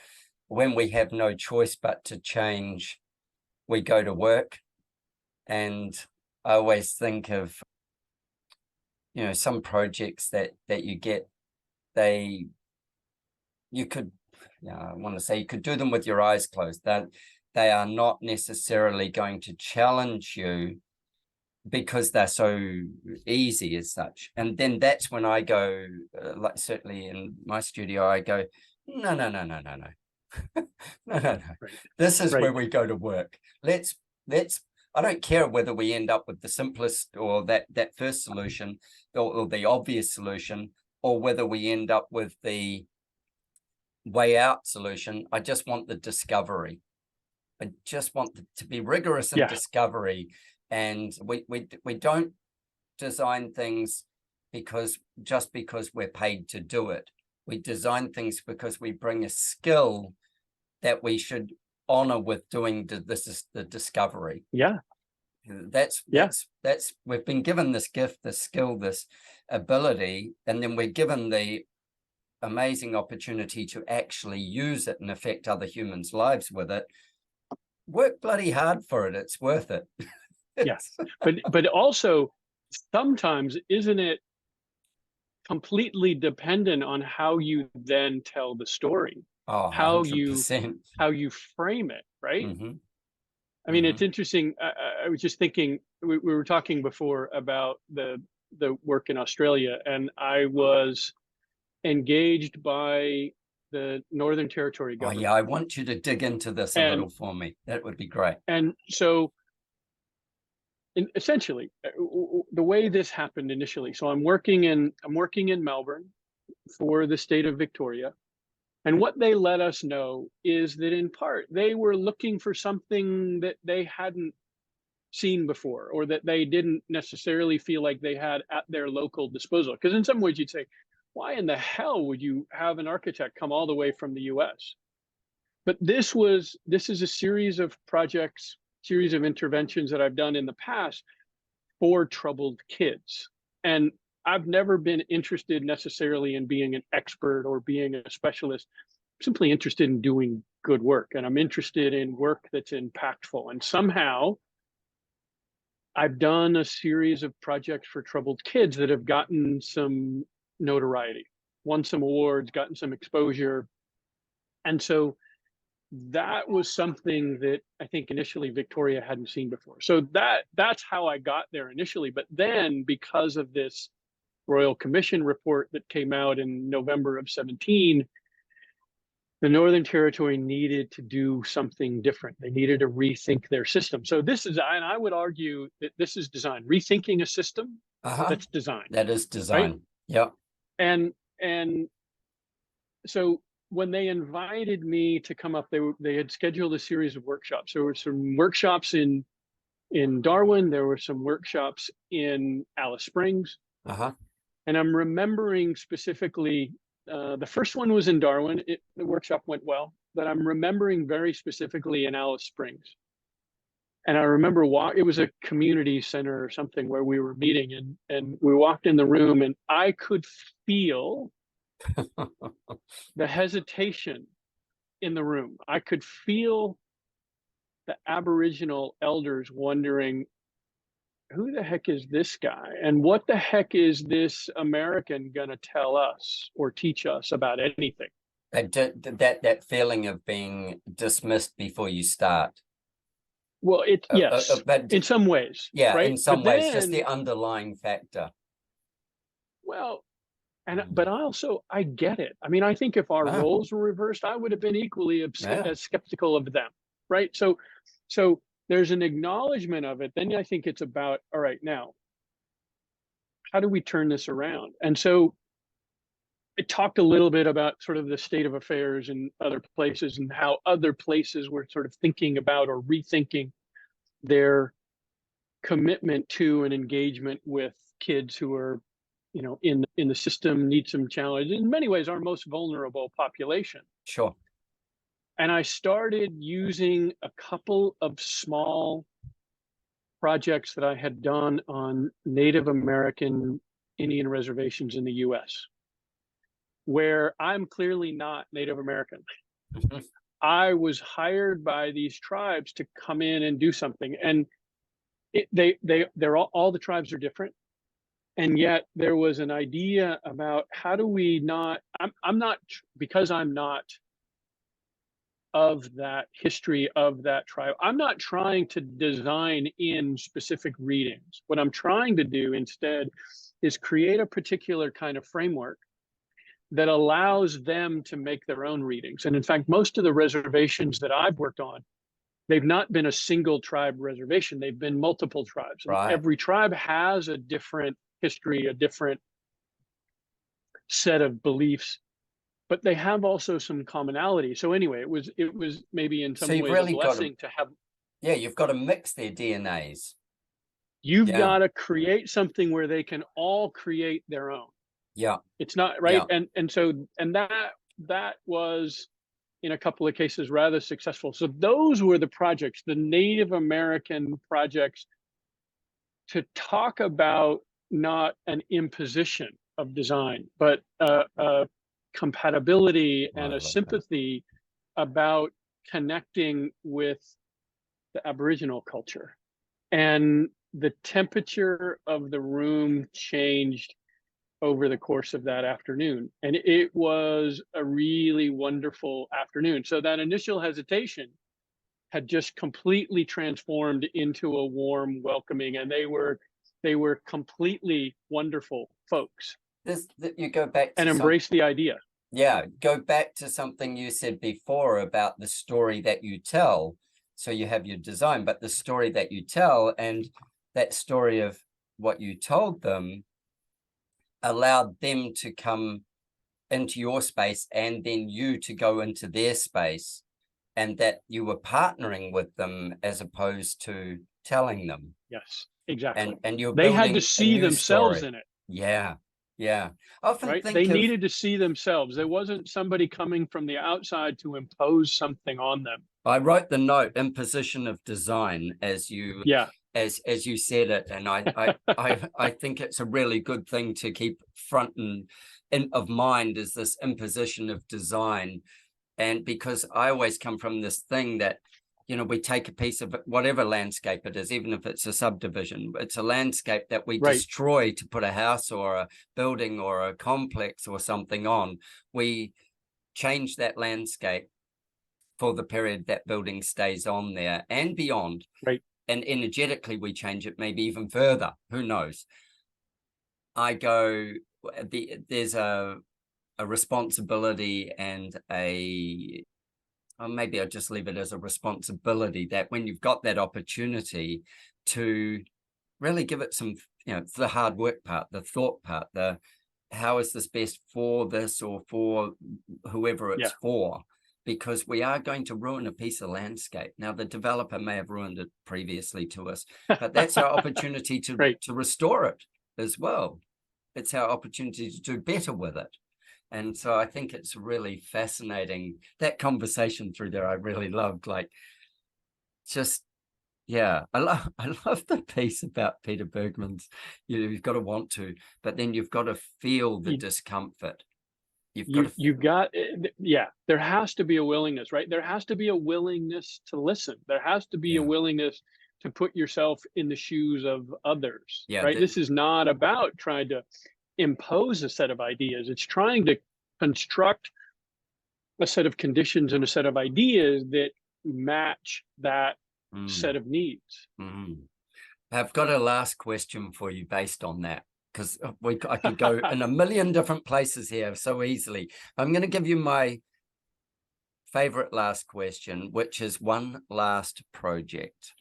When we have no choice but to change, we go to work. And I always think of, some projects that you get, I want to say you could do them with your eyes closed. That they are not necessarily going to challenge you because they're so easy as such. And then that's when I go, like certainly in my studio, I go, no. No. This is where we go to work. Let's I don't care whether we end up with the simplest or that first solution or the obvious solution, or whether we end up with the way out solution. I just want the discovery. I just want to be rigorous in discovery. And we don't design things because we're paid to do it. We design things because we bring a skill that we should honor with doing this is the discovery. That's we've been given this gift, this skill, this ability, and then we're given the amazing opportunity to actually use it and affect other humans' lives with it. Work bloody hard for it. It's worth it. Yes, but also sometimes, isn't it completely dependent on how you then tell the story? Oh, how 100%. how you frame it, right? Mm-hmm. I mean, it's interesting. I was just thinking, we were talking before about the work in Australia, and I was engaged by the Northern Territory government. Oh yeah, I want you to dig into this a little for me. That would be great. And so essentially, the way this happened initially, so I'm working in Melbourne for the state of Victoria, And what they let us know is that in part, they were looking for something that they hadn't seen before, or that they didn't necessarily feel like they had at their local disposal. Because in some ways you'd say, why in the hell would you have an architect come all the way from the US? But this is a series of projects, series of interventions that I've done in the past for troubled kids. And I've never been interested necessarily in being an expert or being a specialist. I'm simply interested in doing good work, and I'm interested in work that's impactful. And somehow I've done a series of projects for troubled kids that have gotten some notoriety, won some awards, gotten some exposure. And so that was something that I think initially Victoria hadn't seen before. So that's how I got there initially. But then, because of this Royal Commission report that came out in November of 17, the Northern Territory needed to do something different. They needed to rethink their system. So this is, and I would argue that this is design, rethinking a system that's design. That is design. Right? Yep. And so when they invited me to come up, they had scheduled a series of workshops. There were some workshops in Darwin. There were some workshops in Alice Springs. And I'm remembering specifically, the first one was in Darwin. The workshop went well, but I'm remembering very specifically in Alice Springs. And I remember it was a community center or something where we were meeting, and we walked in the room, and I could feel the hesitation in the room. I could feel the Aboriginal elders wondering, who the heck is this guy? And what the heck is this American gonna tell us or teach us about anything? That feeling of being dismissed before you start. Well, yes, but in some ways. Yeah, right? In some ways, just the underlying factor. Well, but I get it. I mean, I think if our roles were reversed, I would have been equally as skeptical of them, right? So there's an acknowledgement of it. Then I think it's about, all right, now, how do we turn this around? And so it talked a little bit about sort of the state of affairs in other places and how other places were sort of thinking about or rethinking their commitment to and engagement with kids who are, in the system, need some challenge. In many ways, our most vulnerable population. Sure. And I started using a couple of small projects that I had done on Native American Indian reservations in the US, where I'm clearly not Native American. I was hired by these tribes to come in and do something. And they're all the tribes are different. And yet there was an idea about how do we not, I'm not, because I'm not of that history of that tribe, I'm not trying to design in specific readings. What I'm trying to do instead is create a particular kind of framework that allows them to make their own readings. And in fact, most of the reservations that I've worked on, they've not been a single tribe reservation, they've been multiple tribes. Right. Every tribe has a different history, a different set of beliefs, but they have also some commonality. So anyway, it was maybe in some ways really a blessing to have. Yeah, you've got to mix their DNAs. You've got to create something where they can all create their own. Yeah. It's not right. Yeah. And that was in a couple of cases rather successful. So those were the projects, the Native American projects, to talk about not an imposition of design, but compatibility and a sympathy about connecting with the Aboriginal culture. And the temperature of the room changed over the course of that afternoon. And it was a really wonderful afternoon. So that initial hesitation had just completely transformed into a warm welcoming, and they were completely wonderful folks. You go back to and embrace the idea. Yeah, go back to something you said before about the story that you tell. So you have your design, but the story that you tell, and that story of what you told them allowed them to come into your space and then you to go into their space, and that you were partnering with them as opposed to telling them. Yes, exactly. And you're They had to building a see new themselves story. in it. Yeah, yeah. I often Right? They think of, needed to see themselves. There wasn't somebody coming from the outside to impose something on them. I wrote the note, imposition of design, as you Yeah. as you said it, and I think it's a really good thing to keep front and of mind, is this imposition of design. And because I always come from this thing that, you know, we take a piece of it, whatever landscape it is, even if it's a subdivision, it's a landscape that we Right. destroy to put a house or a building or a complex or something on. We change that landscape for the period that building stays on there and beyond. Right. And energetically, we change it maybe even further. Who knows? I go, there's a responsibility and a, or maybe I'll just leave it as a responsibility, that when you've got that opportunity to really give it some, you know, the hard work part, the thought part, the how is this best for this or for whoever it's for, because we are going to ruin a piece of landscape. Now, the developer may have ruined it previously to us, but that's our opportunity to, Right. to restore it as well. It's our opportunity to do better with it. And so I think it's really fascinating, that conversation through there. I really loved, like, just, yeah, I love the piece about Peter Bergman's, you know, you've got to want to, but then you've got to feel the discomfort. You've got, yeah, there has to be a willingness, right? There has to be a willingness to listen. There has to be a willingness to put yourself in the shoes of others, right? This is not about trying to impose a set of ideas. It's trying to construct a set of conditions and a set of ideas that match that set of needs. I've got a last question for you based on that, because I could go in a million different places here so easily. I'm going to give you my favorite last question, which is one last project.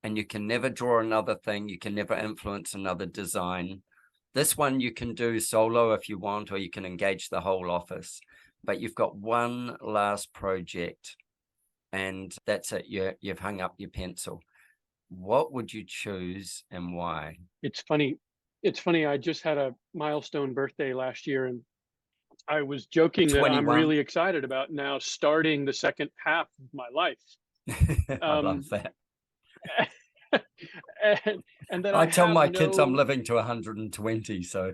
And you can never draw another thing. You can never influence another design. This one you can do solo if you want, or you can engage the whole office. But you've got one last project, and that's it. You've hung up your pencil. What would you choose and why? It's funny. It's funny. I just had a milestone birthday last year, and I was joking that 21. I'm really excited about now starting the second half of my life. I love that. and that I tell my no... kids I'm living to 120, so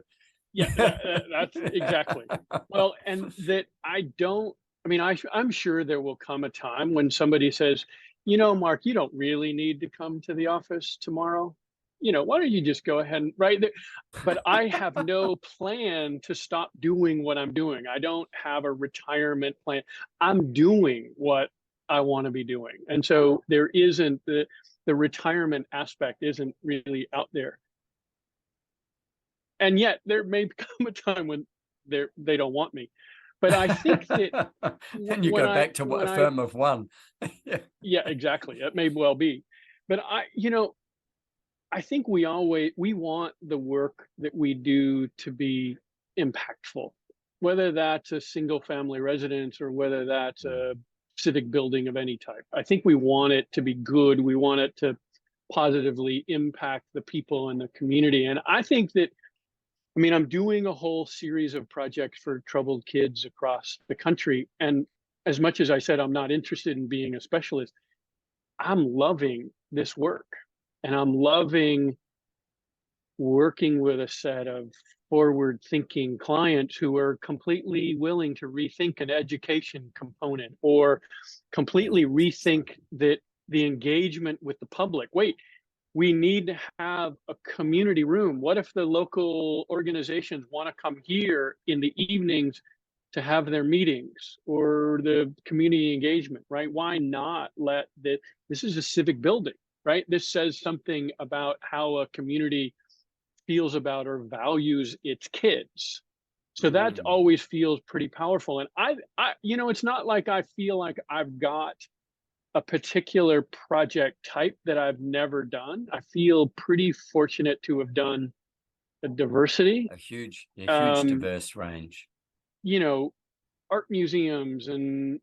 yeah, that's exactly. Well, and that I don't, I mean, I'm sure there will come a time when somebody says, you know, Mark, you don't really need to come to the office tomorrow. You know, why don't you just go ahead and right there? But I have no plan to stop doing what I'm doing. I don't have a retirement plan. I'm doing what I want to be doing. And so there isn't the retirement aspect isn't really out there. And yet there may come a time when they don't want me. But I think that then you go back to a firm of one. Yeah, exactly. It may well be. But you know, I think we want the work that we do to be impactful, whether that's a single family residence or whether that's a civic building of any type. I think we want it to be good. We want it to positively impact the people in the community. And I think that, I mean, I'm doing a whole series of projects for troubled kids across the country. And as much as I said, I'm not interested in being a specialist, I'm loving this work. And I'm loving working with a set of forward thinking clients who are completely willing to rethink an education component or completely rethink that the engagement with the public. Wait, we need to have a community room. What if the local organizations want to come here in the evenings to have their meetings or the community engagement, right? Why not let this is a civic building, right? This says something about how a community feels about or values its kids. So that always feels pretty powerful. And I, you know, it's not like I feel like I've got a particular project type that I've never done. I feel pretty fortunate to have done a diversity. A huge diverse range. you know, art museums and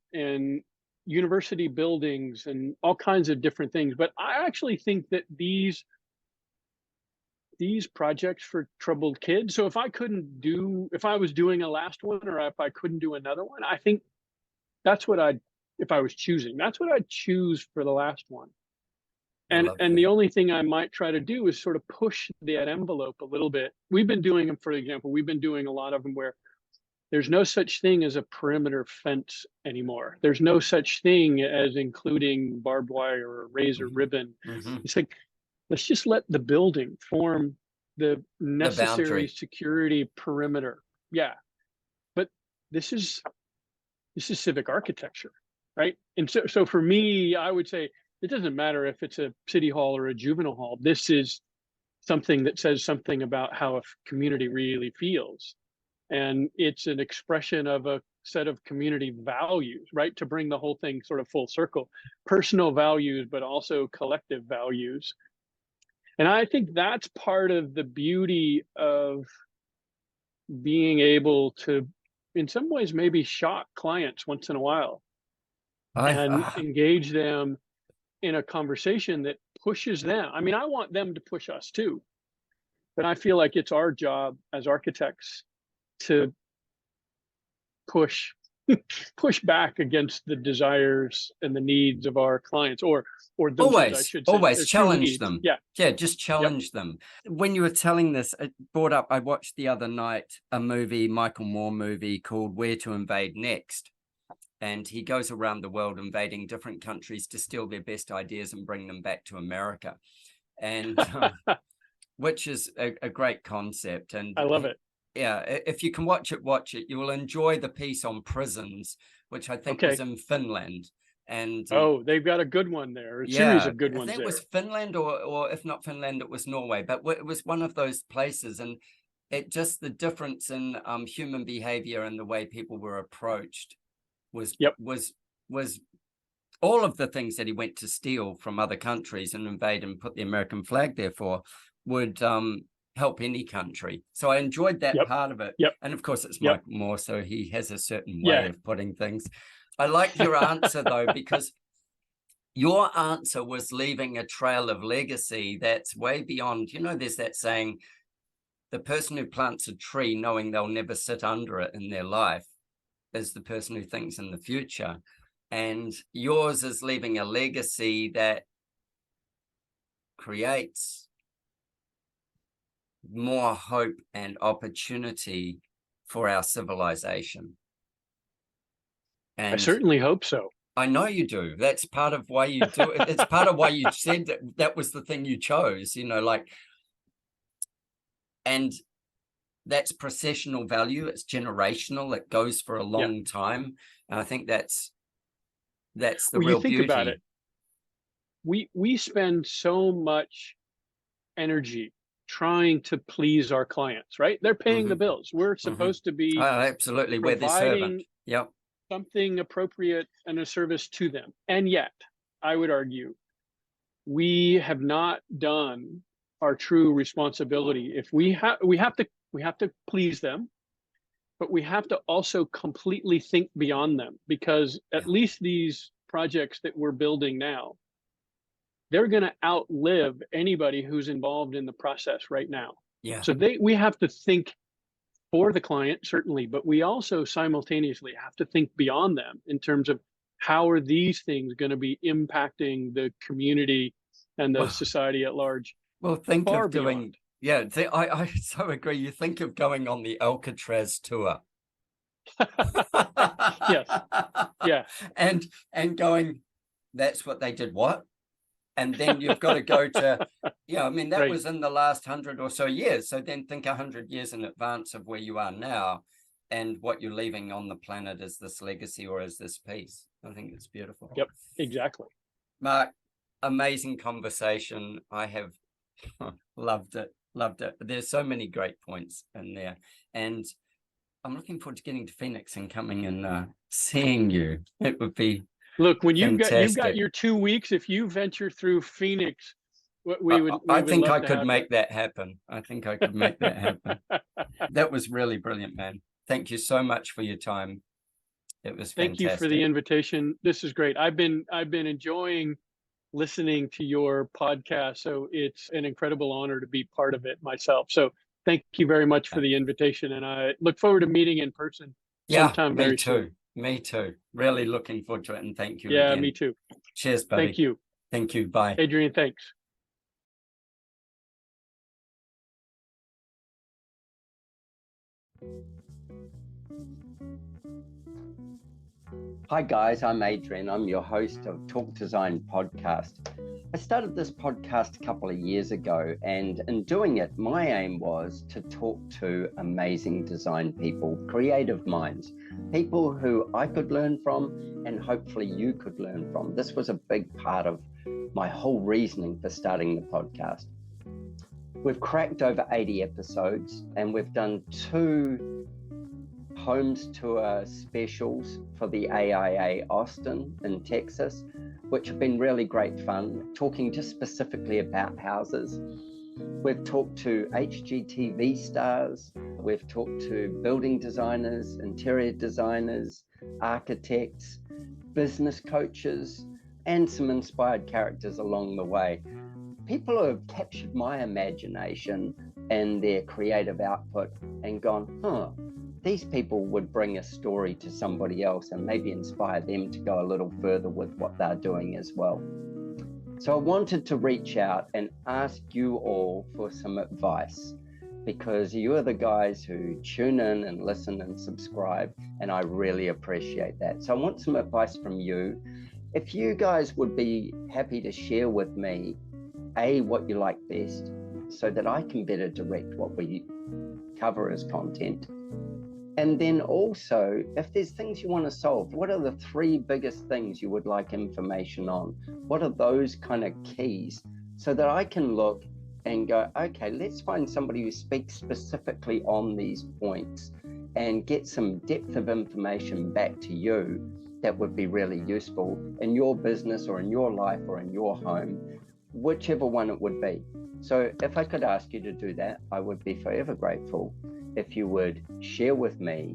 university buildings and all kinds of different things. But I actually think that these projects for troubled kids. So if I was doing a last one, or if I couldn't do another one, I think that's what if I was choosing, that's what I'd choose for the last one. I And love the that. only thing I might try to do is sort of push that envelope a little bit. We've been doing them, for example, we've been doing a lot of them where there's no such thing as a perimeter fence anymore. There's no such thing as including barbed wire or razor Hmm. ribbon. Hmm. It's like, let's just let the building form the The necessary boundary. security perimeter. Yeah. But this is civic architecture, right? And so for me, I would say it doesn't matter if it's a city hall or a juvenile hall. This is something that says something about how a community really feels. And it's an expression of a set of community values, right? To bring the whole thing sort of full circle, personal values, but also collective values. And I think that's part of the beauty of being able to, in some ways, maybe shock clients once in a while I and engage them in a conversation that pushes them. I mean, I want them to push us too, but I feel like it's our job as architects to push push back against the desires and the needs of our clients, or those needs, I should say. always They're true challenge needs. them. Yeah. Yeah, just Yep. challenge them. When you were telling this, it brought up, I watched the other night a Michael Moore movie called Where to Invade Next. And he goes around the world invading different countries to steal their best ideas and bring them back to America. And which is a great concept. And I love it. yeah, if you can watch it. You will enjoy the piece on prisons, which I think was Okay. in Finland. And Oh, they've got a good one there, a series yeah, of good I ones think it there. was Finland, or if not Finland, it was Norway. But it was one of those places, and it just the difference in human behavior and the way people were approached was Yep. was all of the things that he went to steal from other countries and invade and put the American flag there for would help any country. So I enjoyed that Yep. part of it. Yep. And of course, it's Yep. Mike Moore, so he has a certain way Yeah. of putting things. I liked your answer, though, because your answer was leaving a trail of legacy that's way beyond, there's that saying, the person who plants a tree knowing they'll never sit under it in their life is the person who thinks in the future. And yours is leaving a legacy that creates more hope and opportunity for our civilization. I And certainly hope so. I know you do. That's part of why you do it. It's part of why you said that was the thing you chose, and that's processional value. It's generational. It goes for a Yeah. long time. And I think that's the Well, you real think about it. beauty. We spend so much energy trying to please our clients, right? They're paying the Mm-hmm. bills. We're Mm-hmm. supposed to be Oh, absolutely. We're their servant. providing Yep. something appropriate and a service to them. And yet, I would argue, we have not done our true responsibility. If we have to please them, but we have to also completely think beyond them, because Yeah. at least these projects that we're building now, they're going to outlive anybody who's involved in the process right now. Yeah. So we have to think for the client, certainly, but we also simultaneously have to think beyond them in terms of how are these things going to be impacting the community and the Well, society at large, well, think far of beyond. doing, yeah, I so agree. You think of going on the Alcatraz tour. Yes. Yeah. and going, that's what they did, what? And then you've got to go to, I mean, that Right. was in the last 100 or so years. So then think 100 years in advance of where you are now and what you're leaving on the planet as this legacy or as this piece. I think it's beautiful. Yep. Exactly. Mark, amazing conversation. I have loved it. There's so many great points in there. And I'm looking forward to getting to Phoenix and coming and seeing you. It would be Look, when you've fantastic. got your 2 weeks, if you venture through Phoenix, we would think love I to could have make that happen. I think I could make that happen. That was really brilliant, man. Thank you so much for your time. It was Thank you for fantastic. the invitation. This is great. I've been enjoying listening to your podcast, so it's an incredible honor to be part of it myself. So thank you very much for the invitation, and I look forward to meeting in person sometime very soon. Me too. Really looking forward to it, and thank you Yeah, again. me too. Cheers, buddy. Thank you. Thank you. Bye. Adrian, thanks. Hi guys, I'm Adrian. I'm your host of Talk Design Podcast. I started this podcast a couple of years ago, and in doing it, my aim was to talk to amazing design people, creative minds, people who I could learn from and hopefully you could learn from. This was a big part of my whole reasoning for starting the podcast. We've cracked over 80 episodes, and we've done 2 homes tour specials for the AIA Austin in Texas, which have been really great fun, talking just specifically about houses. We've talked to HGTV stars, we've talked to building designers, interior designers, architects, business coaches, and some inspired characters along the way. People have captured my imagination and their creative output and gone, these people would bring a story to somebody else and maybe inspire them to go a little further with what they're doing as well. So I wanted to reach out and ask you all for some advice, because you are the guys who tune in and listen and subscribe, and I really appreciate that. So I want some advice from you. If you guys would be happy to share with me, what you like best, so that I can better direct what we cover as content. And then also, if there's things you want to solve, what are the 3 biggest things you would like information on? What are those kind of keys, so that I can look and go, okay, let's find somebody who speaks specifically on these points and get some depth of information back to you that would be really useful in your business or in your life or in your home, whichever one it would be. So if I could ask you to do that, I would be forever grateful if you would share with me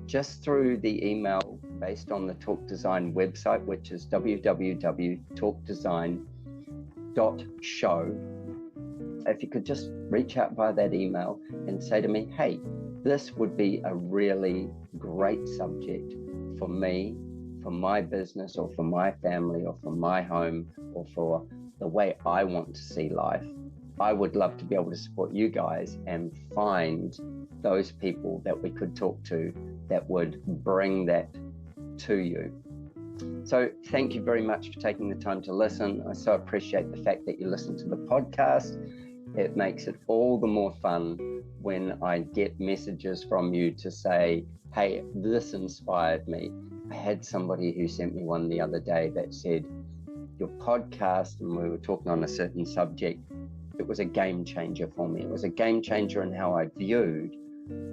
just through the email based on the Talk Design website, which is www.talkdesign.show. If you could just reach out via that email and say to me, hey, this would be a really great subject for me, for my business, or for my family, or for my home, or for the way I want to see life. I would love to be able to support you guys and find those people that we could talk to that would bring that to you. So thank you very much for taking the time to listen. I so appreciate the fact that you listen to the podcast. It makes it all the more fun when I get messages from you to say, hey, this inspired me. I had somebody who sent me one the other day that said, your podcast, and we were talking on a certain subject, it was a game changer for me. It was a game changer in how I viewed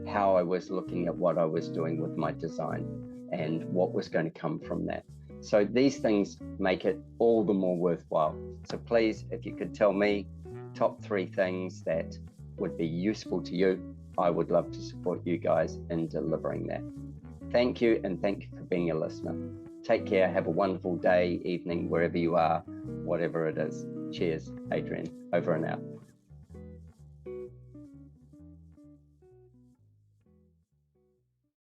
how I was looking at what I was doing with my design and what was going to come from that. So these things make it all the more worthwhile. So please, if you could tell me top 3 things that would be useful to you, I would love to support you guys in delivering that. Thank you, and thank you for being a listener. Take care. Have a wonderful day, evening, wherever you are, whatever it is. Cheers, Adrian. Over and out.